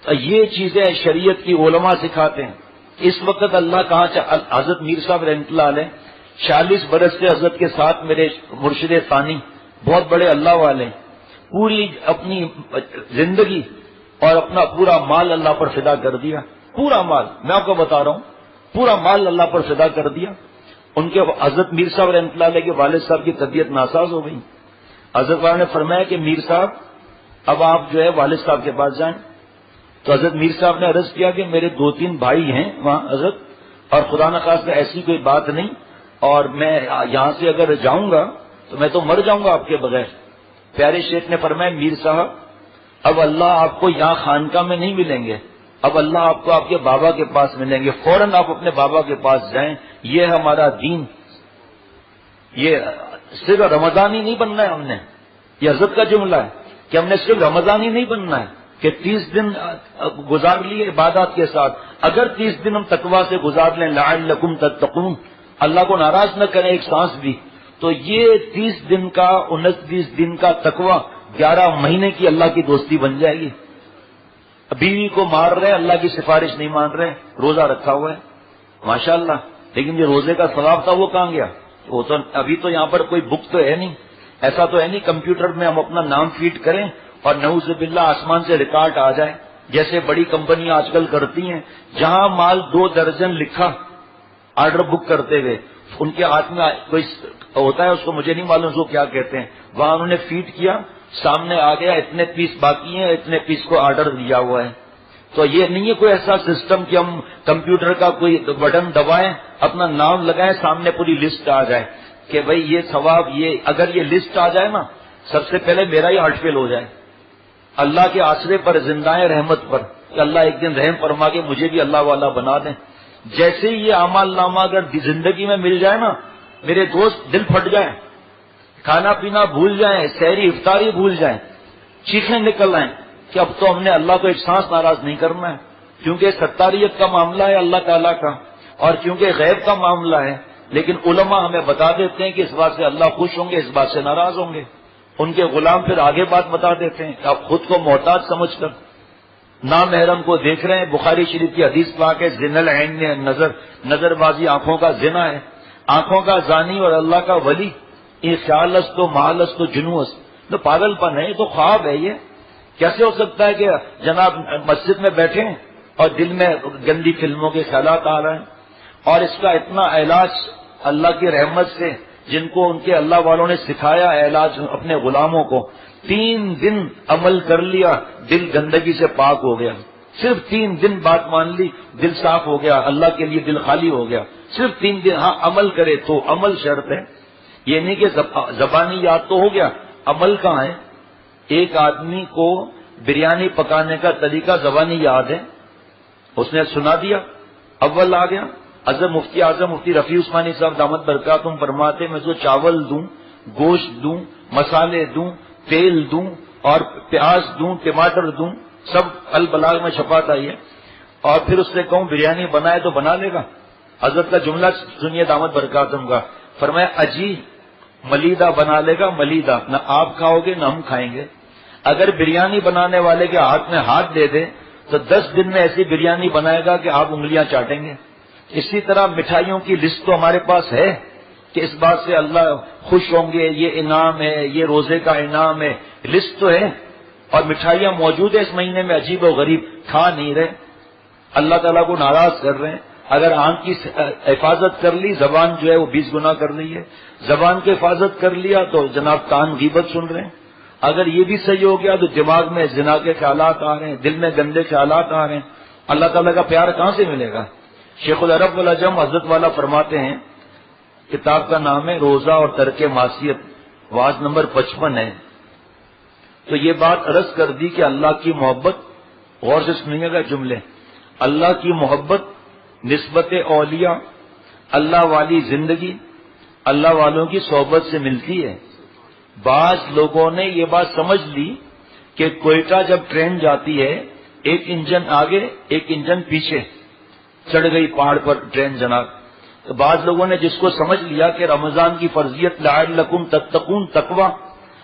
یہ چیزیں شریعت کی علماء سکھاتے ہیں. اس وقت اللہ کہاں حضرت میر صاحب رحمۃ اللہ علیہ 40 برس سے حضرت کے ساتھ میرے مرشد ثانی، بہت بڑے اللہ والے، پوری اپنی زندگی اور اپنا پورا مال اللہ پر فدا کر دیا. پورا مال، میں آپ کو بتا رہا ہوں، پورا مال اللہ پر فدا کر دیا. ان کے حضرت میر صاحب رحمۃ اللہ علیہ کے والد صاحب کی طبیعت ناساز ہو گئی. حضرت والا نے فرمایا کہ میر صاحب اب آپ جو ہے والد صاحب کے پاس جائیں. تو حضرت میر صاحب نے عرض کیا کہ میرے 2-3 بھائی ہیں وہاں حضرت، اور خدا نخواستہ ایسی کوئی بات نہیں، اور میں یہاں سے اگر جاؤں گا تو میں تو مر جاؤں گا آپ کے بغیر. پیارے شیخ نے فرمایا میر صاحب اب اللہ آپ کو یہاں خانقاہ میں نہیں ملیں گے، اب اللہ آپ کو آپ کے بابا کے پاس ملیں گے. فوراً آپ اپنے بابا کے پاس جائیں. یہ ہے ہمارا دین. یہ صرف رمضان ہی نہیں بننا ہے ہم نے، یہ حضرت کا جملہ ہے کہ ہم نے صرف رمضان ہی نہیں بننا ہے کہ 30 دن گزار لیے عبادات کے ساتھ. اگر 30 دن ہم تقوی سے گزار لیں، لعلکم تتقون، اللہ کو ناراض نہ کریں ایک سانس بھی، تو یہ 30 دن کا 29 دن کا تقوی 11 مہینے کی اللہ کی دوستی بن جائے گی. بیوی کو مار رہے ہیں، اللہ کی سفارش نہیں مان رہے، روزہ رکھا ہوا ہے ماشاءاللہ، لیکن جو روزے کا ثواب تھا وہ کہاں گیا؟ وہ تو ابھی تو یہاں پر کوئی بک تو ہے نہیں، ایسا تو ہے نہیں کمپیوٹر میں ہم اپنا نام فیڈ کریں اور نعوذ باللہ آسمان سے ریکارڈ آ جائے جیسے بڑی کمپنیاں آج کل کرتی ہیں. جہاں مال 2 درجن لکھا آرڈر بک کرتے ہوئے، ان کے ہاتھ میں کوئی ہوتا ہے، اس کو مجھے نہیں معلوم اس کو کیا کہتے ہیں، وہاں انہوں نے فیڈ کیا، سامنے آ گیا اتنے پیس باقی ہیں، اتنے پیس کو آرڈر دیا ہوا ہے. تو یہ نہیں ہے کوئی ایسا سسٹم کہ ہم کمپیوٹر کا کوئی بٹن دبائیں، اپنا نام لگائیں، سامنے پوری لسٹ آ جائے کہ بھئی یہ ثواب، یہ اگر یہ لسٹ آ جائے نا، سب سے پہلے میرا ہی ہارٹ فیل ہو جائے. اللہ کے آسرے پر، زندائے رحمت پر، کہ اللہ ایک دن رحم فرما کے مجھے بھی اللہ والا بنا دیں. جیسے ہی یہ اعمال نامہ اگر زندگی میں مل جائے نا، میرے دوست دل پھٹ جائیں، کھانا پینا بھول جائیں، سحری افطاری بھول جائیں، چیخیں نکل آئیں کہ اب تو ہم نے اللہ کو ایک سانس ناراض نہیں کرنا ہے. کیونکہ ستاریت کا معاملہ ہے اللہ تعالیٰ کا، اور کیونکہ غیب کا معاملہ ہے، لیکن علماء ہمیں بتا دیتے ہیں کہ اس بات سے اللہ خوش ہوں گے، اس بات سے ناراض ہوں گے. ان کے غلام پھر آگے بات بتا دیتے ہیں کہ آپ خود کو محتاج سمجھ کر نامحرم کو دیکھ رہے ہیں. بخاری شریف کی حدیث پاک ہے، زنا العین نے نظر بازی آنکھوں کا زنا ہے. آنکھوں کا زانی اور اللہ کا ولی، یہ خیالست و معالست و جنوس، تو پاگل پن ہے، یہ تو خواب ہے. یہ کیسے ہو سکتا ہے کہ جناب مسجد میں بیٹھے ہیں اور دل میں گندی فلموں کے خیالات آ رہے ہیں؟ اور اس کا اتنا علاج اللہ کی رحمت سے، جن کو ان کے اللہ والوں نے سکھایا علاج اپنے غلاموں کو، 3 دن عمل کر لیا، دل گندگی سے پاک ہو گیا. صرف 3 دن بات مان لی، دل صاف ہو گیا، اللہ کے لیے دل خالی ہو گیا. صرف 3 دن. ہاں عمل کرے تو، عمل شرط ہے. یہ نہیں کہ زبانی یاد تو ہو گیا، عمل کہاں ہے؟ ایک آدمی کو بریانی پکانے کا طریقہ زبانی یاد ہے، اس نے سنا دیا، اول آ گیا. مفتی اعظم مفتی رفیع عثمانی صاحب دامت برکاتہم فرماتے میں اس کو چاول دوں، گوشت دوں، مسالے دوں، تیل دوں اور پیاز دوں، ٹماٹر دوں، سب البلاغ میں چھپاتا ہی ہے، اور پھر اس سے کہوں بریانی بنائے تو بنا لے گا. حضرت کا جملہ سنیے دامت برکاتہم کا، فرمایا اجی ملیدہ بنا لے گا، ملیدہ نہ آپ کھاؤ گے نہ ہم کھائیں گے. اگر بریانی بنانے والے کے ہاتھ میں ہاتھ دے دے تو 10 دن میں ایسی بریانی بنائے گا کہ آپ انگلیاں چاٹیں گے. اسی طرح مٹھائیوں کی لسٹ تو ہمارے پاس ہے کہ اس بات سے اللہ خوش ہوں گے، یہ انعام ہے، یہ روزے کا انعام ہے، لسٹ تو ہے. اور مٹھائیاں موجود ہیں اس مہینے میں، عجیب و غریب کھا نہیں رہے، اللہ تعالیٰ کو ناراض کر رہے ہیں. اگر آنکھ کی حفاظت کر لی، زبان جو ہے وہ 20 گنا کر رہی ہے. زبان کی حفاظت کر لیا تو جناب کان غیبت سن رہے ہیں. اگر یہ بھی صحیح ہو گیا تو دماغ میں زنا کے خیالات آ رہے ہیں، دل میں گندے خیالات آ رہے ہیں. اللہ تعالیٰ کا پیار کہاں سے ملے گا؟ شیخ العرب والعجم حضرت والا فرماتے ہیں، کتاب کا نام ہے روزہ اور ترک معصیت، واز نمبر 55 ہے. تو یہ بات عرض کر دی کہ اللہ کی محبت، غور سے سنیے گا جملے، اللہ کی محبت، نسبت اولیاء، اللہ والی زندگی اللہ والوں کی صحبت سے ملتی ہے. بعض لوگوں نے یہ بات سمجھ لی کہ کوئٹہ جب ٹرین جاتی ہے، ایک انجن آگے ایک انجن پیچھے، چڑھ گئی پہاڑ پر ٹرین جناب. تو بعض لوگوں نے جس کو سمجھ لیا کہ رمضان کی فرضیت لعلکم تتقون، تقوی،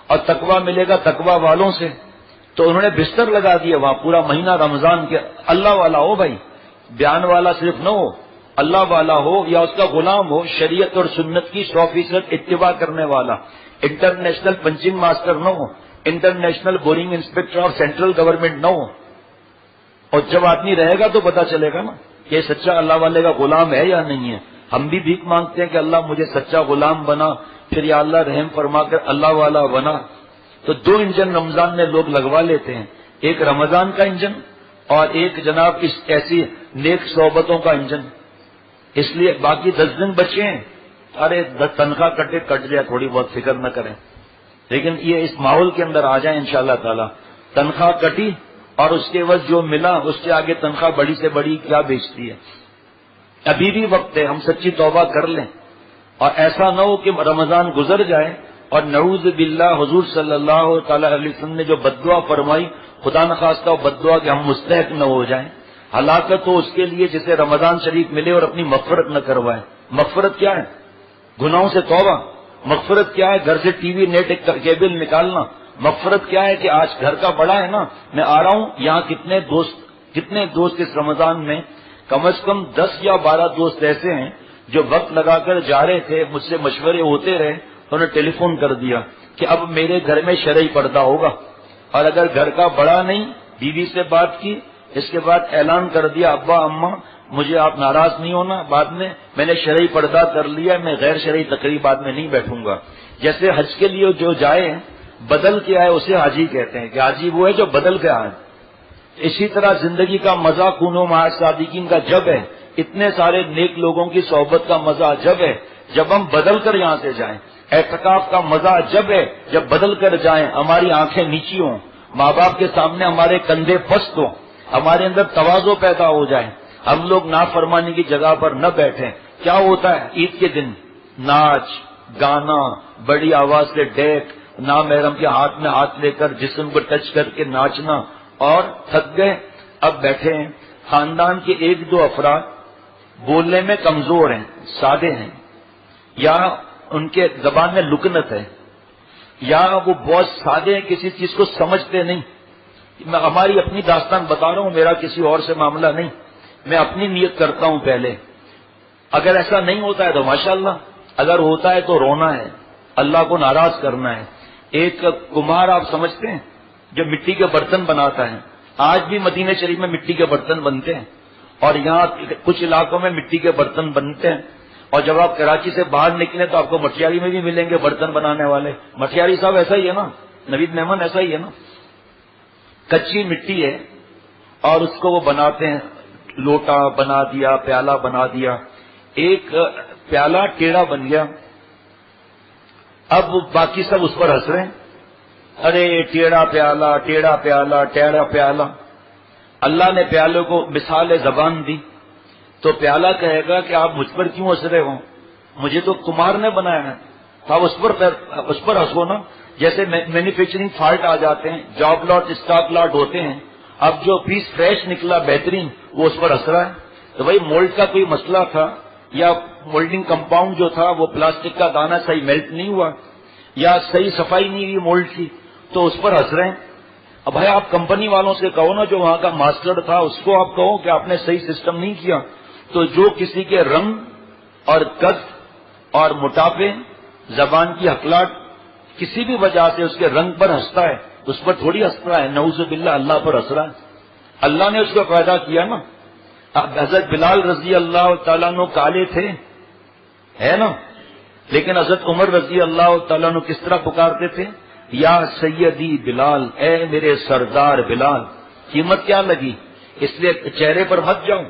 اور تقوی ملے گا تقوی والوں سے، تو انہوں نے بستر لگا دیا وہاں پورا مہینہ رمضان کے. اللہ والا ہو بھائی، بیان والا صرف نہ ہو، اللہ والا ہو یا اس کا غلام ہو، شریعت اور سنت کی 100% اتباع کرنے والا، انٹرنیشنل پنچنگ ماسٹر نہ ہو، international boring inspector of central government نہ ہو. اور جب آدمی رہے گا تو پتا چلے گا نا کہ سچا اللہ والے کا غلام ہے یا نہیں ہے. ہم بھی بھیک مانگتے ہیں کہ اللہ مجھے سچا غلام بنا، پھر یا اللہ رحم فرما کر اللہ والا بنا. تو 2 انجن رمضان میں لوگ لگوا لیتے ہیں، ایک رمضان کا انجن اور ایک جناب اس ایسی نیک صحبتوں کا انجن. اس لیے باقی 10 دن بچے ہیں، ارے تنخواہ کٹ جائے تھوڑی بہت فکر نہ کریں، لیکن یہ اس ماحول کے اندر آ جائیں انشاءاللہ تعالی. تنخواہ کٹی اور اس کے عوض جو ملا اس سے آگے تنخواہ بڑی سے بڑی کیا بیچتی ہے. ابھی بھی وقت ہے، ہم سچی توبہ کر لیں، اور ایسا نہ ہو کہ رمضان گزر جائے اور نعوذ باللہ حضور صلی اللہ تعالی علیہ وسلم نے جو بددعا فرمائی، خدا نخواستہ بددعا کہ ہم مستحق نہ ہو جائیں. ہلاکت ہو اس کے لیے جسے رمضان شریف ملے اور اپنی مغفرت نہ کروائے. مغفرت کیا ہے؟ گناہوں سے توبہ. مغفرت کیا ہے؟ گھر سے ٹی وی نیٹ کیبل نکالنا. مغفرت کیا ہے کہ آج گھر کا بڑا ہے نا، میں آ رہا ہوں یہاں کتنے دوست اس رمضان میں، کم از کم 10 یا 12 دوست ایسے ہیں جو وقت لگا کر جا رہے تھے، مجھ سے مشورے ہوتے رہے، انہوں نے ٹیلی فون کر دیا کہ اب میرے گھر میں شرعی پردہ ہوگا. اور اگر گھر کا بڑا نہیں، بیوی سے بات کی، اس کے بعد اعلان کر دیا ابا اماں مجھے آپ ناراض نہیں ہونا، بعد میں نے شرعی پردہ کر لیا، میں غیر شرعی تقریبات میں نہیں بیٹھوں گا. جیسے حج کے لیے جو جائے بدل کے آئے اسے حاجی کہتے ہیں کہ حاجی وہ ہے جو بدل کے آئے. اسی طرح زندگی کا مزہ کونو مع الصادقین کا جب ہے، اتنے سارے نیک لوگوں کی صحبت کا مزہ جب ہے جب ہم بدل کر یہاں سے جائیں. اعتکاف کا مزہ جب ہے جب بدل کر جائیں، ہماری آنکھیں نیچی ہوں، ماں باپ کے سامنے ہمارے کندھے پست ہوں، ہمارے اندر تواضع پیدا ہو جائے، ہم لوگ نافرمانی کی جگہ پر نہ بیٹھیں. کیا ہوتا ہے عید کے دن؟ ناچ گانا، بڑی آواز سے ڈیک، نامحرم کے ہاتھ میں ہاتھ لے کر جسم کو ٹچ کر کے ناچنا، اور تھک گئے اب بیٹھے ہیں. خاندان کے 1-2 افراد بولنے میں کمزور ہیں، سادے ہیں، یا ان کے زبان میں لکنت ہے، یا وہ بہت سادے ہیں، کسی چیز کو سمجھتے نہیں. میں ہماری اپنی داستان بتا رہا ہوں، میرا کسی اور سے معاملہ نہیں، میں اپنی نیت کرتا ہوں پہلے. اگر ایسا نہیں ہوتا ہے تو ماشاءاللہ، اگر ہوتا ہے تو رونا ہے، اللہ کو ناراض کرنا ہے. ایک کمہار آپ سمجھتے ہیں جو مٹی کے برتن بناتا ہے، آج بھی مدینہ شریف میں مٹی کے برتن بنتے ہیں، اور یہاں کچھ علاقوں میں مٹی کے برتن بنتے ہیں. اور جب آپ کراچی سے باہر نکلیں تو آپ کو مٹیاری میں بھی ملیں گے برتن بنانے والے. مٹیاری صاحب ایسا ہی ہے نا، نوید مہمان ایسا ہی ہے نا، کچی مٹی ہے اور اس کو وہ بناتے ہیں، لوٹا بنا دیا، پیالہ بنا دیا. ایک پیالہ ٹیڑھا بن گیا، اب باقی سب اس پر ہنس رہے ہیں، ارے ٹیڑھا پیالہ، ٹیڑھا پیالہ، ٹیڑھا پیالہ. اللہ نے پیالے کو مثال زبان دی تو پیالہ کہے گا کہ آپ مجھ پر کیوں ہنس رہے ہو، مجھے تو کمار نے بنایا ہے، تو آپ اس پر ہنسو نا. جیسے مینوفیکچرنگ فالٹ آ جاتے ہیں، جاب لاٹ، اسٹاک لاٹ ہوتے ہیں، اب جو پیس فریش نکلا بہترین وہ اس پر ہنس رہا ہے. تو بھائی مولڈ کا کوئی مسئلہ تھا، یا مولڈنگ کمپاؤنڈ جو تھا وہ پلاسٹک کا دانہ صحیح میلٹ نہیں ہوا، یا صحیح صفائی نہیں ہوئی مولڈ کی، تو اس پر ہنس رہے ہیں. اب بھائی آپ کمپنی والوں سے کہو نا، جو وہاں کا ماسٹر تھا اس کو آپ کہو کہ آپ نے صحیح سسٹم نہیں کیا. تو جو کسی کے رنگ اور قد اور موٹاپے، زبان کی ہکلاٹ، کسی بھی وجہ سے اس کے رنگ پر ہنستا ہے، اس پر تھوڑی ہنستا ہے، نعوذ باللہ اللہ پر ہنس رہا ہے. اللہ نے اس کو پیدا کیا نا. حضرت بلال رضی اللہ تعالیٰ عنہ کالے تھے، ہے نا، لیکن حضرت عمر رضی اللہ تعالیٰ عنہ کس طرح پکارتے تھے، یا سیدی بلال، اے میرے سردار بلال. قیمت کیا لگی، اس لیے چہرے پر مت جاؤں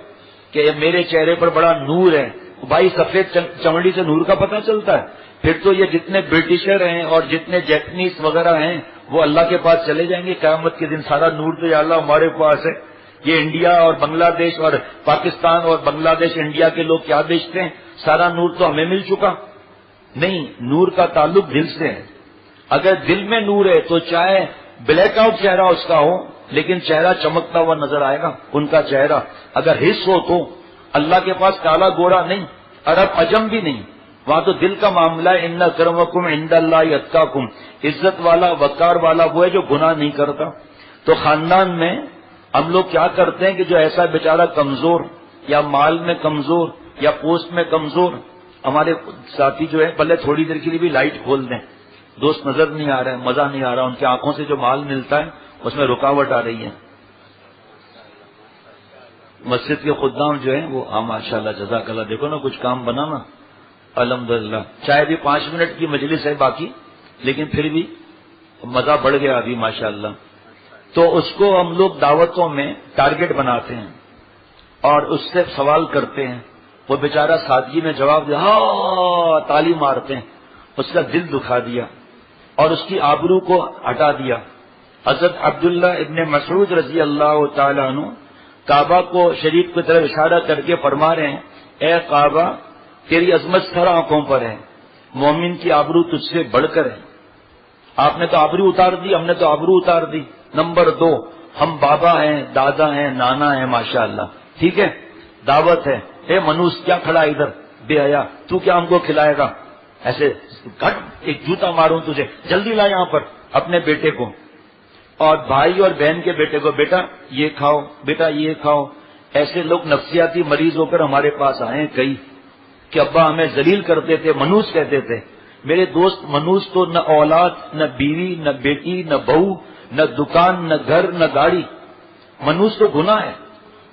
کہ میرے چہرے پر بڑا نور ہے. بھائی سفید چمڑی سے نور کا پتہ چلتا ہے. پھر تو یہ جتنے برٹشر ہیں اور جتنے جیپنیز وغیرہ ہیں وہ اللہ کے پاس چلے جائیں گے قیامت کے دن. سارا نور تو یا اللہ ہمارے پاس ہے. یہ انڈیا اور بنگلہ دیش اور پاکستان اور بنگلہ دیش انڈیا کے لوگ کیا بیچتے ہیں، سارا نور تو ہمیں مل چکا. نہیں، نور کا تعلق دل سے ہے. اگر دل میں نور ہے تو چاہے بلیک آؤٹ چہرہ اس کا ہو لیکن چہرہ چمکتا ہوا نظر آئے گا. ان کا چہرہ اگر حص ہو تو اللہ کے پاس کالا گورا نہیں، عرب عجم بھی نہیں، وہاں تو دل کا معاملہ ہے. ان اکرمکم عند اللہ اتقاکم، عزت والا وقار والا وہ ہے جو گناہ نہیں کرتا. تو خاندان میں ہم لوگ کیا کرتے ہیں کہ جو ایسا بیچارہ کمزور یا مال میں کمزور یا پوسٹ میں کمزور، ہمارے ساتھی جو ہے بھلے تھوڑی دیر کے لیے بھی لائٹ کھول دیں، دوست نظر نہیں آ رہا ہے، مزہ نہیں آ رہا، ان کی آنکھوں سے جو مال ملتا ہے اس میں رکاوٹ آ رہی ہے. مسجد کے خدام جو ہیں وہ ماشاءاللہ جزاک اللہ، دیکھو نا کچھ کام بنا نا الحمدللہ. چاہے بھی 5 منٹ کی مجلس ہے باقی، لیکن پھر بھی مزہ بڑھ گیا ابھی ماشاءاللہ. تو اس کو ہم لوگ دعوتوں میں ٹارگٹ بناتے ہیں اور اس سے سوال کرتے ہیں. وہ بیچارہ سادگی میں جواب دیا، ہاں تالی مارتے ہیں. اس کا دل دکھا دیا اور اس کی آبرو کو ہٹا دیا. حضرت عبداللہ ابن مسعود رضی اللہ تعالیٰ عنہ کعبہ کو شریف کی طرف اشارہ کر کے فرما رہے ہیں، اے کعبہ تیری عظمت سر آنکھوں پر ہے، مومن کی آبرو تجھ سے بڑھ کر ہے. آپ نے تو آبرو اتار دی، ہم نے تو آبرو اتار دی. نمبر 2، ہم بابا ہیں، دادا ہیں، نانا ہیں ماشاءاللہ، ٹھیک ہے، دعوت ہے. اے منوس کیا کھڑا ادھر بے حیا، تو کیا ہم کو کھلائے گا؟ ایسے گھٹ ایک جوتا ماروں تجھے، جلدی لا یہاں پر اپنے بیٹے کو اور بھائی اور بہن کے بیٹے کو، بیٹا یہ کھاؤ، بیٹا یہ کھاؤ. ایسے لوگ نفسیاتی مریض ہو کر ہمارے پاس آئے ہیں کئی کہ ابا ہمیں ذلیل کرتے تھے، منوس کہتے تھے. میرے دوست منوس تو نہ اولاد، نہ بیوی، نہ بیٹی، نہ بہو، نہ دکان، نہ گھر، نہ گاڑی. منوس تو گناہ ہے.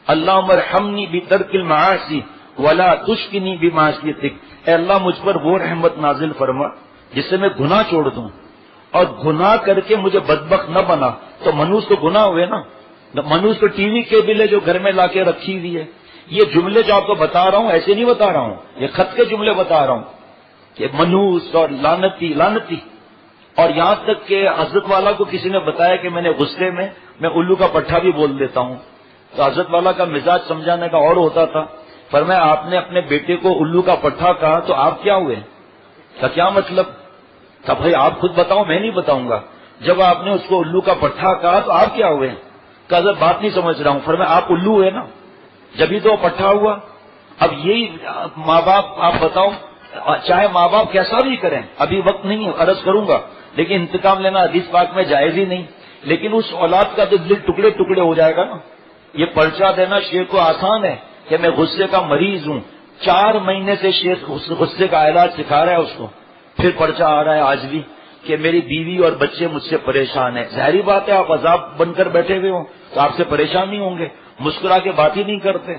اللہم ارحمنی بترک المعاصی ولا تشقنی بمعصیتک، اے اللہ مجھ پر وہ رحمت نازل فرما جس سے میں گناہ چھوڑ دوں، اور گناہ کر کے مجھے بدبخت نہ بنا. تو منوس تو گناہ ہوئے نا. منوس تو ٹی وی کیبل ہے جو گھر میں لا کے رکھی ہوئی ہے. یہ جملے جو آپ کو بتا رہا ہوں ایسے نہیں بتا رہا ہوں، یہ خط کے جملے بتا رہا ہوں کہ منوس اور لعنتی لعنتی. اور یہاں تک کہ حضرت والا کو کسی نے بتایا کہ میں نے غصے میں الو کا پٹھا بھی بول دیتا ہوں. تو حضرت والا کا مزاج سمجھانے کا اور ہوتا تھا. فرمایا آپ نے اپنے بیٹے کو الو کا پٹھا کہا تو آپ کیا ہوئے؟ کا کیا مطلب تھا؟ بھائی آپ خود بتاؤ، میں نہیں بتاؤں گا. جب آپ نے اس کو الو کا پٹھا کہا تو آپ کیا ہوئے؟ کہ حضرت بات نہیں سمجھ رہا ہوں. فرمایا آپ الو ہوئے نا، جبھی تو پٹھا ہوا. اب یہی ماں باپ آپ بتاؤ چاہے ماں باپ کیسا بھی کریں، ابھی وقت نہیں ہے عرض کروں گا، لیکن انتقام لینا حدیث پاک میں جائز ہی نہیں. لیکن اس اولاد کا جو دل ٹکڑے ٹکڑے ہو جائے گا نا، یہ پرچہ دینا شیخ کو آسان ہے کہ میں غصے کا مریض ہوں، 4 مہینے سے شیخ غصے کا علاج سکھا رہا ہے اس کو، پھر پرچہ آ رہا ہے آج بھی کہ میری بیوی اور بچے مجھ سے پریشان ہیں. ظاہری بات ہے آپ عذاب بن کر بیٹھے ہوئے ہوں تو آپ سے پریشان نہیں ہوں گے، مسکرا کے بات ہی نہیں کرتے،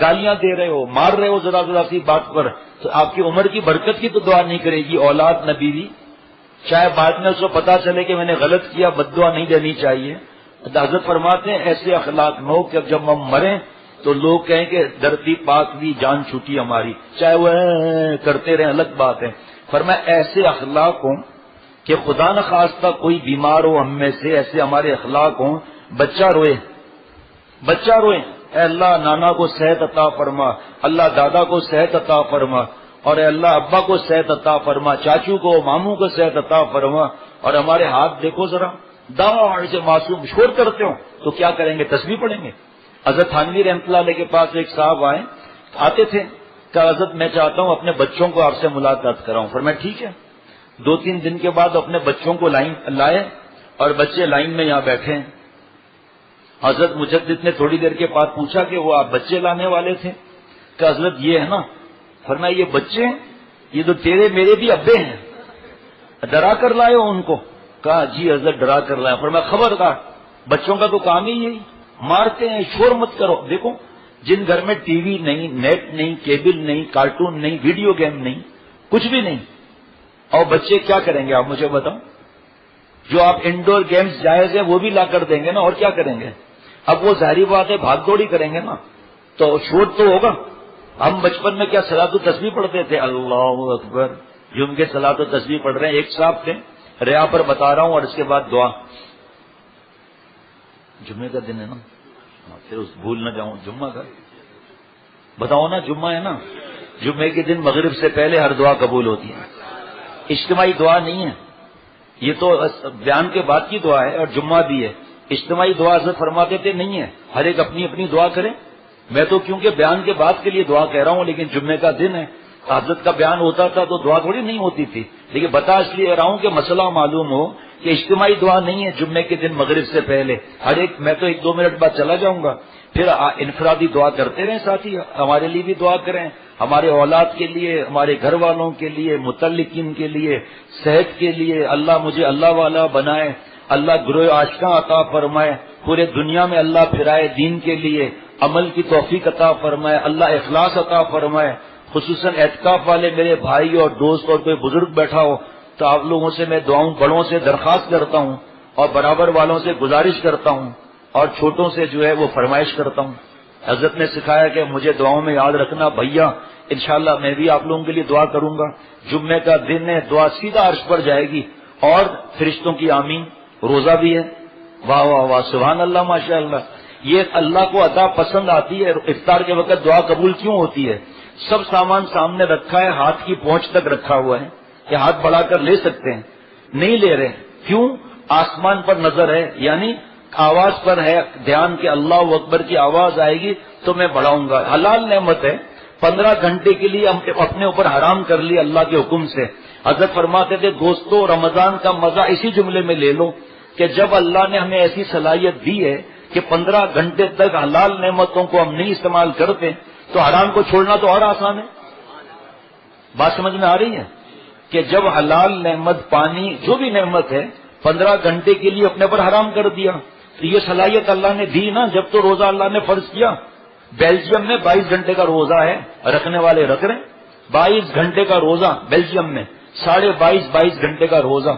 گالیاں دے رہے ہو، مار رہے ہو ذرا ذرا سی بات پر، تو آپ کی عمر کی برکت کی تو دعا نہیں کرے گی اولاد نہ بیوی. چاہے بعد میں اس کو پتا چلے کہ میں نے غلط کیا، بد دعا نہیں دینی چاہیے. حضرت فرماتے ہیں ایسے اخلاق میں ہو کہ جب ہم مریں تو لوگ کہیں کہ دھرتی پاک بھی جان چھوٹی ہماری، چاہے وہ کرتے رہیں الگ بات ہے. فرمایا ایسے اخلاق ہوں کہ خدا نخواستہ کوئی بیمار ہو ہم میں سے، ایسے ہمارے اخلاق ہوں، بچہ روئے اے اللہ نانا کو صحت عطا فرما، اللہ دادا کو صحت عطا فرما، اور اے اللہ ابا کو صحت عطا فرما، چاچو کو ماموں کو صحت عطا فرما. اور ہمارے ہاتھ دیکھو ذرا، داڑھ سے معصوم شور کرتے ہو تو کیا کریں گے؟ تسبیح پڑھیں گے. حضرت تھانوی رحمۃ اللہ علیہ کے پاس ایک صاحب آتے تھے کہ حضرت میں چاہتا ہوں اپنے بچوں کو آپ سے ملاقات کراؤں. فرمایا ٹھیک ہے. 2-3 دن کے بعد اپنے بچوں کو لائے اور بچے لائن میں یہاں بیٹھے ہیں. حضرت مجدد نے تھوڑی دیر کے بعد پوچھا کہ وہ آپ بچے لانے والے تھے؟ کہ حضرت یہ ہے نا. فرمایا یہ بچے ہیں، یہ تو تیرے میرے بھی ابے ہیں، ڈرا کر لائے ہو ان کو؟ کہا جی حضرت ڈرا کر لائے. فرمایا خبردار، بچوں کا تو کام ہی یہی، مارتے ہیں، شور مت کرو. دیکھو جن گھر میں ٹی وی نہیں، نیٹ نہیں، کیبل نہیں، کارٹون نہیں، ویڈیو گیم نہیں، کچھ بھی نہیں، اور بچے کیا کریں گے آپ مجھے بتاؤ؟ جو آپ انڈور گیمز جائز ہیں وہ بھی لا کر دیں گے نا، اور کیا کریں گے؟ اب وہ ظاہری بات ہے بھاگ دوڑی کریں گے نا، تو شور تو ہوگا. ہم بچپن میں کیا صلاۃ و تسبیح پڑھتے تھے؟ اللہ اکبر، جم کے صلاۃ و تسبیح پڑھ رہے ہیں. ایک صاحب تھے، ریا پر بتا رہا ہوں، اور اس کے بعد دعا. جمعے کا دن ہے نا، پھر بھول نہ جاؤں، جمعہ کا بتاؤ نا، جمعہ ہے نا، جمعے کے دن مغرب سے پہلے ہر دعا قبول ہوتی ہے. اجتماعی دعا نہیں ہے یہ، تو بیان کے بعد کی دعا ہے، اور جمعہ بھی ہے. اجتماعی دعا حضرت فرماتے تھے نہیں ہے، ہر ایک اپنی اپنی دعا کرے. میں تو کیونکہ بیان کے بعد کے لیے دعا کہہ رہا ہوں، لیکن جمعے کا دن ہے، حضرت کا بیان ہوتا تھا تو دعا تھوڑی نہیں ہوتی تھی. لیکن بتا اس لیے رہا ہوں کہ مسئلہ معلوم ہو کہ اجتماعی دعا نہیں ہے جمعے کے دن مغرب سے پہلے. ہر ایک، میں تو 1-2 منٹ بعد چلا جاؤں گا، پھر انفرادی دعا کرتے رہیں ساتھی. ہمارے لیے بھی دعا کریں، ہمارے اولاد کے لیے، ہمارے گھر والوں کے لیے، متعلقین کے لیے، صحت کے لیے. اللہ مجھے اللہ والا بنائے، اللہ گروہ عاشقاں عطا فرمائے، پورے دنیا میں اللہ پھرائے دین کے لیے، عمل کی توفیق عطا فرمائے، اللہ اخلاص عطا فرمائے. خصوصاً اعتکاف والے میرے بھائی اور دوست اور کوئی بزرگ بیٹھا ہو تو آپ لوگوں سے میں دعاؤں، بڑوں سے درخواست کرتا ہوں، اور برابر والوں سے گزارش کرتا ہوں، اور چھوٹوں سے جو ہے وہ فرمائش کرتا ہوں. حضرت نے سکھایا کہ مجھے دعاؤں میں یاد رکھنا بھیا. انشاءاللہ میں بھی آپ لوگوں کے لیے دعا کروں گا. جمعے کا دن ہے، دعا سیدھا عرش پر جائے گی، اور فرشتوں کی آمین. روزہ بھی ہے، واہ واہ واہ، سبحان اللہ، ماشاء اللہ. یہ اللہ کو عطا پسند آتی ہے. افطار کے وقت دعا قبول کیوں ہوتی ہے؟ سب سامان سامنے رکھا ہے، ہاتھ کی پہنچ تک رکھا ہوا ہے کہ ہاتھ بڑھا کر لے سکتے ہیں، نہیں لے رہے. کیوں؟ آسمان پر نظر ہے، یعنی آواز پر ہے دھیان کہ اللہ اکبر کی آواز آئے گی تو میں بڑھاؤں گا. حلال نعمت ہے، 15 گھنٹے کے لیے ہم اپنے اوپر حرام کر لی اللہ کے حکم سے. حضرت فرماتے تھے دوستو رمضان کا مزہ اسی جملے میں لے لو کہ جب اللہ نے ہمیں ایسی صلاحیت دی ہے کہ 15 گھنٹے تک حلال نعمتوں کو ہم نہیں استعمال کرتے تو حرام کو چھوڑنا تو اور آسان ہے. بات سمجھ میں آ رہی ہے کہ جب حلال نعمت، پانی، جو بھی نعمت ہے 15 گھنٹے کے لیے اپنے پر حرام کر دیا تو یہ صلاحیت اللہ نے دی نا. جب تو روزہ اللہ نے فرض کیا، بیلجیم میں 22 گھنٹے کا روزہ ہے، رکھنے والے رکھ رہے ہیں. 22 گھنٹے کا روزہ بیلجیم میں، 22.5 گھنٹے کا روزہ.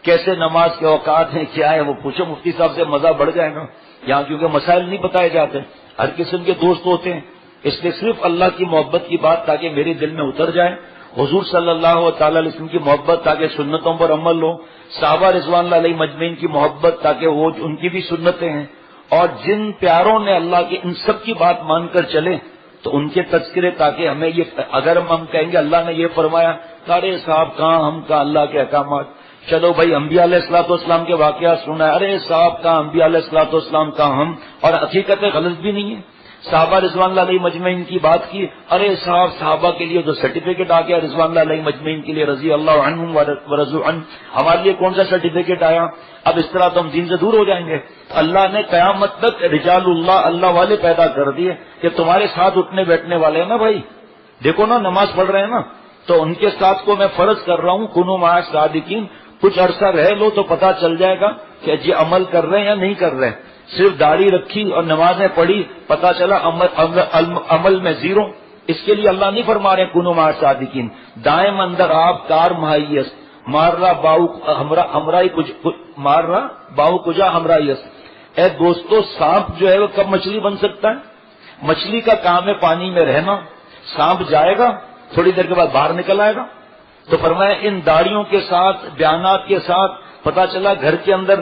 کیسے نماز کے اوقات ہیں، کیا ہے وہ پوچھو مفتی صاحب سے، مزہ بڑھ جائے گا. یہاں کیونکہ مسائل نہیں بتائے جاتے، ہر قسم کے دوست ہوتے ہیں، اس لیے صرف اللہ کی محبت کی بات تاکہ میرے دل میں اتر جائے، حضور صلی اللہ تعالی علیہ وسلم کی محبت تاکہ سنتوں پر عمل ہو، صحابہ رضوان اللہ علیہ مجمعین کی محبت تاکہ وہ ان کی بھی سنتیں ہیں، اور جن پیاروں نے اللہ کی ان سب کی بات مان کر چلے تو ان کے تذکرے، تاکہ ہمیں یہ، اگر ہم کہیں گے اللہ نے یہ فرمایا، ارے صاحب کہاں ہم کا اللہ کے احکامات. چلو بھائی انبیاء علیہ الصلوۃ والسلام کے واقعات سنا ہے، ارے صاحب کہاں انبیاء علیہ الصلوۃ والسلام کا ہم، اور حقیقت غلط بھی نہیں ہے. صحابہ رضوان اللہ علیہ مجمعین کی بات کی، ارے صاحب صحابہ کے لیے تو سرٹیفکیٹ آ گیا، رضوان اللہ علیہ مجمعین کے لیے رضی اللہ عنہم ورضوا عنہ، ہمارے لیے کون سا سرٹیفکیٹ آیا؟ اب اس طرح تو ہم دین سے دور ہو جائیں گے۔ اللہ نے قیامت تک رجال اللہ والے پیدا کر دیے کہ تمہارے ساتھ اٹھنے بیٹھنے والے ہیں نا بھائی، دیکھو نا نماز پڑھ رہے ہیں نا، تو ان کے ساتھ کو میں فرض کر رہا ہوں کنوا مع الصادقین، کچھ عرصہ رہ لو تو پتا چل جائے گا کہ جی عمل کر رہے ہیں یا نہیں کر رہے ہیں۔ صرف داڑھی رکھی اور نمازیں پڑھی، پتا چلا عمل میں زیرو۔ اس کے لیے اللہ نہیں فرما رہے کنوا مع الصادقین، دائم اندر آپ کار مہیس مار رہا باؤ کجا ہمراہیس۔ اے دوستو، سانپ جو ہے وہ کب مچھلی بن سکتا ہے؟ مچھلی کا کام ہے پانی میں رہنا، سانپ جائے گا تھوڑی دیر کے بعد باہر نکل آئے گا۔ تو فرمایا ان داڑیوں کے ساتھ بیانات کے ساتھ پتا چلا گھر کے اندر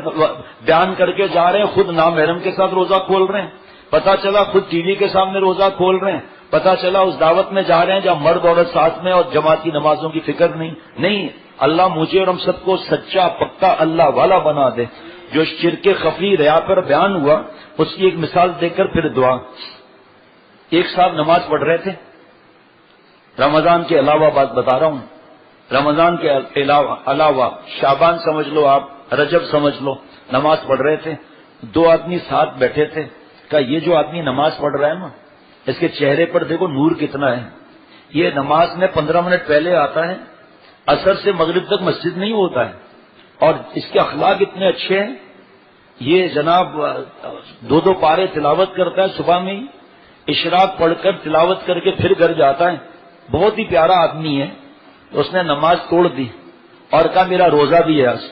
بیان کر کے جا رہے ہیں، خود نامحرم کے ساتھ روزہ کھول رہے ہیں، پتا چلا خود ٹی وی کے سامنے روزہ کھول رہے ہیں، پتا چلا اس دعوت میں جا رہے ہیں جہاں مرد عورت ساتھ میں اور جماعت کی نمازوں کی فکر نہیں۔ اللہ مجھے اور ہم سب کو سچا پکا اللہ والا بنا دے۔ جو شرک خفی ریا پر بیان ہوا اس کی ایک مثال دے کر پھر دعا۔ ایک صاحب نماز پڑھ رہے تھے، رمضان کے علاوہ بات بتا رہا ہوں، رمضان کے علاوہ شعبان سمجھ لو آپ، رجب سمجھ لو، نماز پڑھ رہے تھے، دو آدمی ساتھ بیٹھے تھے، کہا یہ جو آدمی نماز پڑھ رہا ہے نا، اس کے چہرے پر دیکھو نور کتنا ہے، یہ نماز میں 15 منٹ پہلے آتا ہے، عصر سے مغرب تک مسجد نہیں ہوتا ہے، اور اس کے اخلاق اتنے اچھے ہیں، یہ جناب 2 پارے تلاوت کرتا ہے صبح میں ہی، اشراق پڑھ کر تلاوت کر کے پھر گھر جاتا ہے، بہت ہی پیارا آدمی ہے۔ اس نے نماز توڑ دی اور کہا میرا روزہ بھی ہے آج۔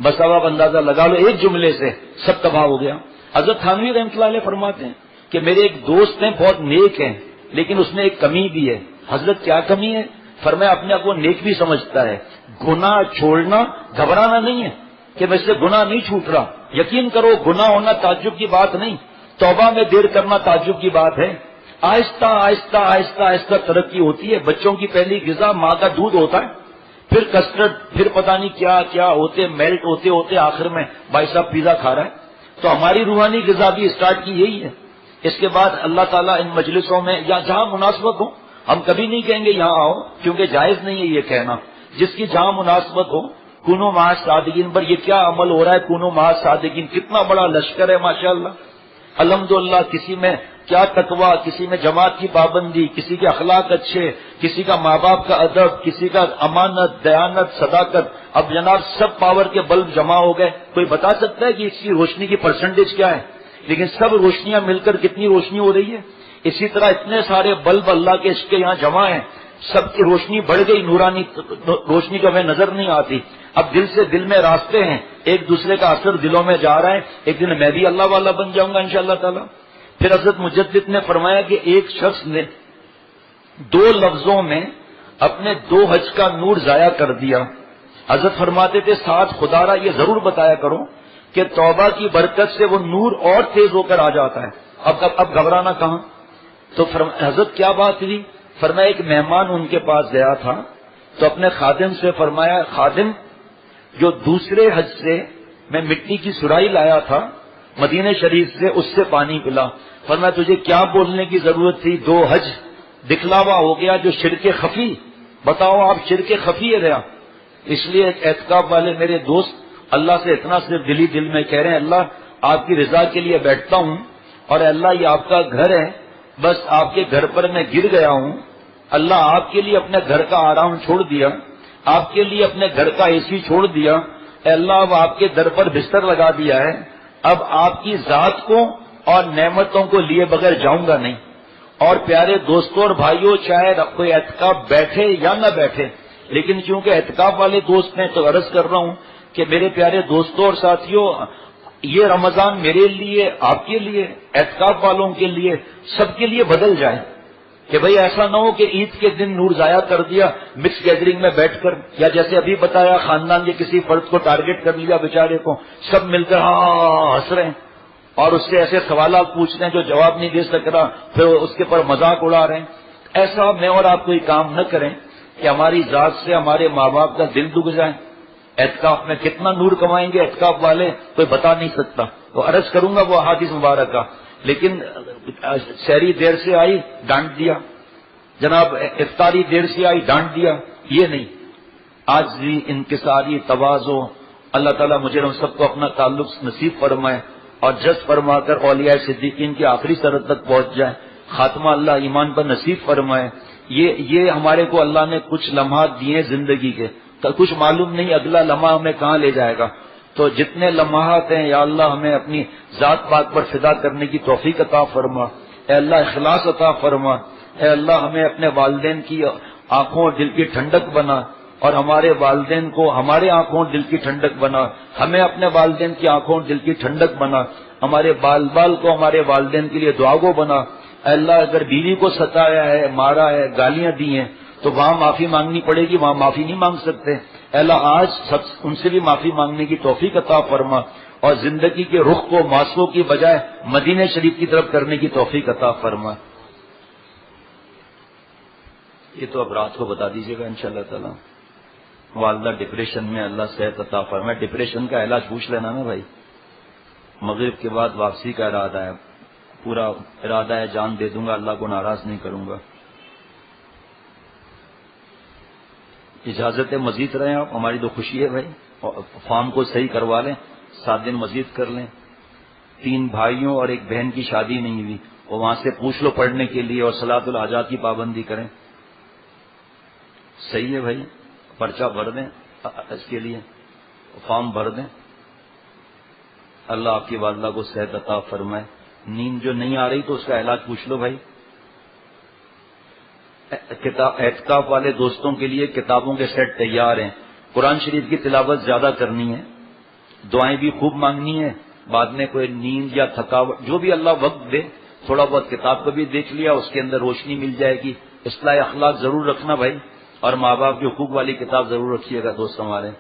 بس اب آپ اندازہ لگا لو، ایک جملے سے سب تباہ ہو گیا۔ حضرت تھانوی رحمۃ اللہ علیہ فرماتے ہیں کہ میرے ایک دوست ہیں بہت نیک ہیں، لیکن اس میں ایک کمی بھی ہے۔ حضرت کیا کمی ہے؟ فرمایا اپنے آپ کو نیک بھی سمجھتا ہے، گناہ چھوڑنا گھبرانا نہیں ہے کہ میں سے گناہ نہیں چھوٹ رہا۔ یقین کرو گناہ ہونا تعجب کی بات نہیں، توبہ میں دیر کرنا تعجب کی بات ہے۔ آہستہ آہستہ آہستہ آہستہ ترقی ہوتی ہے۔ بچوں کی پہلی غذا ماں کا دودھ ہوتا ہے، پھر کسٹرڈ، پھر پتہ نہیں کیا کیا ہوتے، میلٹ ہوتے ہوتے آخر میں بھائی صاحب پیزا کھا رہا ہے۔ تو ہماری روحانی غذا بھی اسٹارٹ کی یہی ہے۔ اس کے بعد اللہ تعالیٰ ان مجلسوں میں یا جہاں مناسبت ہو، ہم کبھی نہیں کہیں گے یہاں آؤ، کیونکہ جائز نہیں ہے یہ کہنا، جس کی جہاں مناسبت ہو۔ کنوا مع الصادقین پر یہ کیا عمل ہو رہا ہے؟ کنوا مع الصادقین کتنا بڑا لشکر ہے ماشاءاللہ، الحمدللہ۔ کسی میں کیا تقویٰ، کسی میں جماعت کی پابندی، کسی کے اخلاق اچھے، کسی کا ماں باپ کا ادب، کسی کا امانت، دیانت، صداقت۔ اب جناب سب پاور کے بلب جمع ہو گئے، کوئی بتا سکتا ہے کہ اس کی روشنی کی پرسنٹیج کیا ہے؟ لیکن سب روشنیاں مل کر کتنی روشنی ہو رہی ہے۔ اسی طرح اتنے سارے بلب اللہ کے اس کے یہاں جمع ہیں، سب کی روشنی بڑھ گئی، نورانی روشنی جو ہمیں نظر نہیں آتی۔ اب دل سے دل میں راستے ہیں، ایک دوسرے کا اثر دلوں میں جا رہا ہے، ایک دن میں بھی اللہ والا بن جاؤں گا انشاءاللہ تعالی۔ پھر حضرت مجدد نے فرمایا کہ ایک شخص نے 2 لفظوں میں اپنے 2 حج کا نور ضائع کر دیا۔ حضرت فرماتے تھے ساتھ خدا را یہ ضرور بتایا کرو کہ توبہ کی برکت سے وہ نور اور تیز ہو کر آ جاتا ہے۔ اب گھبرانا کہاں؟ تو حضرت کیا بات ہوئی؟ فرمایا ایک مہمان ان کے پاس گیا تھا تو اپنے خادم سے فرمایا خادم جو دوسرے حج سے میں مٹی کی سرائی لایا تھا مدینہ شریف سے، اس سے پانی پلا۔ فرمایا تجھے کیا بولنے کی ضرورت تھی، 2 حج دکھلاوا ہو گیا جو شرک خفی۔ بتاؤ آپ شرک خفی ہے رہا۔ اس لیے اعتکاف والے میرے دوست اللہ سے اتنا صرف دل میں کہہ رہے ہیں اللہ آپ کی رضا کے لیے بیٹھتا ہوں، اور اللہ یہ آپ کا گھر ہے، بس آپ کے گھر پر میں گر گیا ہوں، اللہ آپ کے لیے اپنے گھر کا آرام چھوڑ دیا، آپ کے لیے اپنے گھر کا اے سی چھوڑ دیا، اے اللہ اب آپ کے در پر بستر لگا دیا ہے، اب آپ کی ذات کو اور نعمتوں کو لیے بغیر جاؤں گا نہیں۔ اور پیارے دوستوں اور بھائیوں، چاہے کوئی اعتکاف بیٹھے یا نہ بیٹھے، لیکن چونکہ اعتکاف والے دوست ہیں تو عرض کر رہا ہوں کہ میرے پیارے دوستوں اور ساتھیوں، یہ رمضان میرے لیے، آپ کے لیے، اعتکاف والوں کے لیے، سب کے لیے بدل جائے کہ بھئی ایسا نہ ہو کہ عید کے دن نور ضائع کر دیا مکس گیدرنگ میں بیٹھ کر، یا جیسے ابھی بتایا خاندان کے کسی فرد کو ٹارگٹ کر لیا بیچارے کو، سب مل کر ہاں ہنس رہے ہیں اور اس سے ایسے سوالات پوچھ رہے ہیں جو جواب نہیں دے سک رہا، پھر اس کے پر مذاق اڑا رہے ہیں۔ ایسا میں اور آپ کوئی کام نہ کریں کہ ہماری ذات سے ہمارے ماں باپ کا دل دکھ جائے۔ اعتکاف میں کتنا نور کمائیں گے اعتکاف والے کوئی بتا نہیں سکتا۔ تو عرض کروں گا وہ احادیث مبارکہ لیکن سحری دیر سے آئی ڈانٹ دیا، جناب افطاری دیر سے آئی ڈانٹ دیا، یہ نہیں. آج بھی انکساری تواضع، اللہ تعالیٰ مجھے ہم سب کو اپنا تعلق نصیب فرمائے اور جذب فرما کر اولیاء صدیقین کی آخری سرحد تک پہنچ جائے، خاتمہ اللہ ایمان پر نصیب فرمائے. یہ ہمارے کو اللہ نے کچھ لمحات دیے زندگی کے، تو کچھ معلوم نہیں اگلا لمحہ ہمیں کہاں لے جائے گا. تو جتنے لمحات ہیں یا اللہ ہمیں اپنی ذات پاک پر فدا کرنے کی توفیق عطا فرما. اے اللہ اخلاص عطا فرما. اے اللہ ہمیں اپنے والدین کی آنکھوں اور دل کی ٹھنڈک بنا، اور ہمارے والدین کو ہمارے آنکھوں اور دل کی ٹھنڈک بنا، ہمیں اپنے والدین کی آنکھوں اور دل کی ٹھنڈک بنا، ہمارے بال بال کو ہمارے والدین کے لیے دعا گو بنا. اے اللہ اگر بیوی کو ستایا ہے، مارا ہے، گالیاں دی ہیں تو وہاں معافی مانگنی پڑے گی، وہاں معافی نہیں مانگ سکتے. اے اللہ آج ان سے بھی معافی مانگنے کی توفیق عطا فرما، اور زندگی کے رخ کو ماسکو کی بجائے مدینہ شریف کی طرف کرنے کی توفیق عطا فرما. یہ تو اب رات کو بتا دیجیے گا انشاءاللہ تعالی. والدہ ڈپریشن میں، اللہ صحت عطا فرمائے. ڈپریشن کا علاج پوچھ لینا نا بھائی. مغرب کے بعد واپسی کا ارادہ ہے، پورا ارادہ ہے، جان دے دوں گا، اللہ کو ناراض نہیں کروں گا. اجازت ہے مزید رہیں آپ، ہماری تو خوشی ہے بھائی. فارم کو صحیح کروا لیں، 7 دن مزید کر لیں. 3 بھائیوں اور 1 بہن کی شادی نہیں ہوئی، وہ وہاں سے پوچھ لو پڑھنے کے لیے، اور صلاۃ الحاجات کی پابندی کریں. صحیح ہے بھائی، پرچہ بھر دیں، اس کے لیے فارم بھر دیں. اللہ آپ کی والدہ کو صحت عطا فرمائے. نیند جو نہیں آ رہی تو اس کا علاج پوچھ لو بھائی. اعتکاف والے دوستوں کے لیے کتابوں کے سیٹ تیار ہیں. قرآن شریف کی تلاوت زیادہ کرنی ہے، دعائیں بھی خوب مانگنی ہے. بعد میں کوئی نیند یا تھکاوٹ جو بھی اللہ وقت دے، تھوڑا بہت کتاب کو بھی دیکھ لیا، اس کے اندر روشنی مل جائے گی. اصلاح اخلاق ضرور رکھنا بھائی، اور ماں باپ کے حقوق والی کتاب ضرور رکھیے گا دوست ہمارے.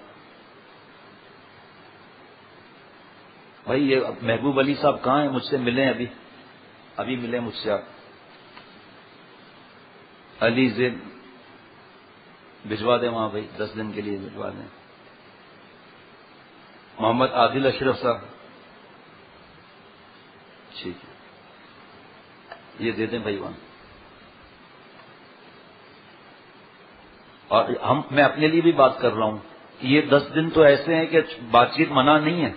بھائی یہ محبوب علی صاحب کہاں ہیں؟ مجھ سے ملیں، ابھی ملیں مجھ سے. آپ علی زید بھجوا دیں وہاں بھائی، 10 دن کے لیے بھجوا دیں. محمد عادل اشرف صاحب ٹھیک ہے، یہ دے دیں بھائی وہاں. اور میں اپنے لیے بھی بات کر رہا ہوں، یہ 10 دن تو ایسے ہیں کہ بات چیت منع نہیں ہے،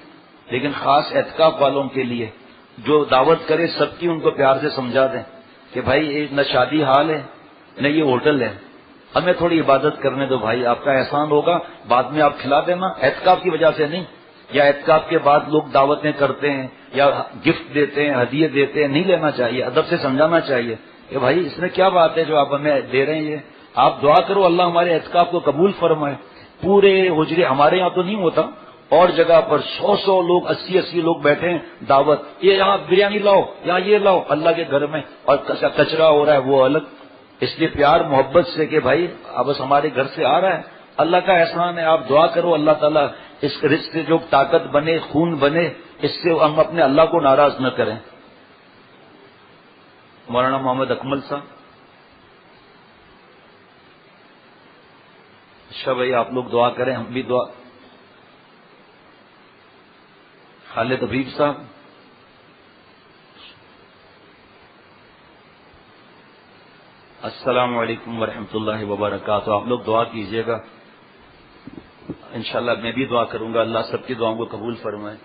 لیکن خاص اعتکاف والوں کے لیے جو دعوت کرے سب کی ان کو پیار سے سمجھا دیں کہ بھائی نہ شادی حال ہے نہ یہ ہوٹل ہے، ہمیں تھوڑی عبادت کرنے دو بھائی. آپ کا احسان ہوگا، بعد میں آپ کھلا دینا، اعتکاف کی وجہ سے نہیں. یا اعتکاف کے بعد لوگ دعوتیں کرتے ہیں یا گفٹ دیتے ہیں، ہدیے دیتے ہیں، نہیں لینا چاہیے، ادب سے سمجھانا چاہیے کہ بھائی اس میں کیا بات ہے جو آپ ہمیں دے رہے ہیں. یہ آپ دعا کرو اللہ ہمارے اعتکاف کو قبول فرمائے. پورے حجرے ہمارے یہاں تو نہیں ہوتا، اور جگہ پر 100 لوگ، 80 لوگ بیٹھے ہیں، دعوت، یہ یہاں بریانی لاؤ، یہاں یہ لاؤ، اللہ کے گھر میں، اور کچرا ہو رہا ہے وہ الگ. اس لیے پیار محبت سے کہ بھائی اب بس ہمارے گھر سے آ رہا ہے، اللہ کا احسان ہے. آپ دعا کرو اللہ تعالیٰ اس رزق سے جو طاقت بنے، خون بنے، اس سے ہم اپنے اللہ کو ناراض نہ کریں. مولانا محمد اکمل صاحب. اچھا بھائی آپ لوگ دعا کریں، ہم بھی دعا. خالد حبیب صاحب. السلام علیکم ورحمۃ اللہ وبرکاتہ. آپ لوگ دعا کیجیے گا، انشاءاللہ میں بھی دعا کروں گا، اللہ سب کی دعاؤں کو قبول فرمائے.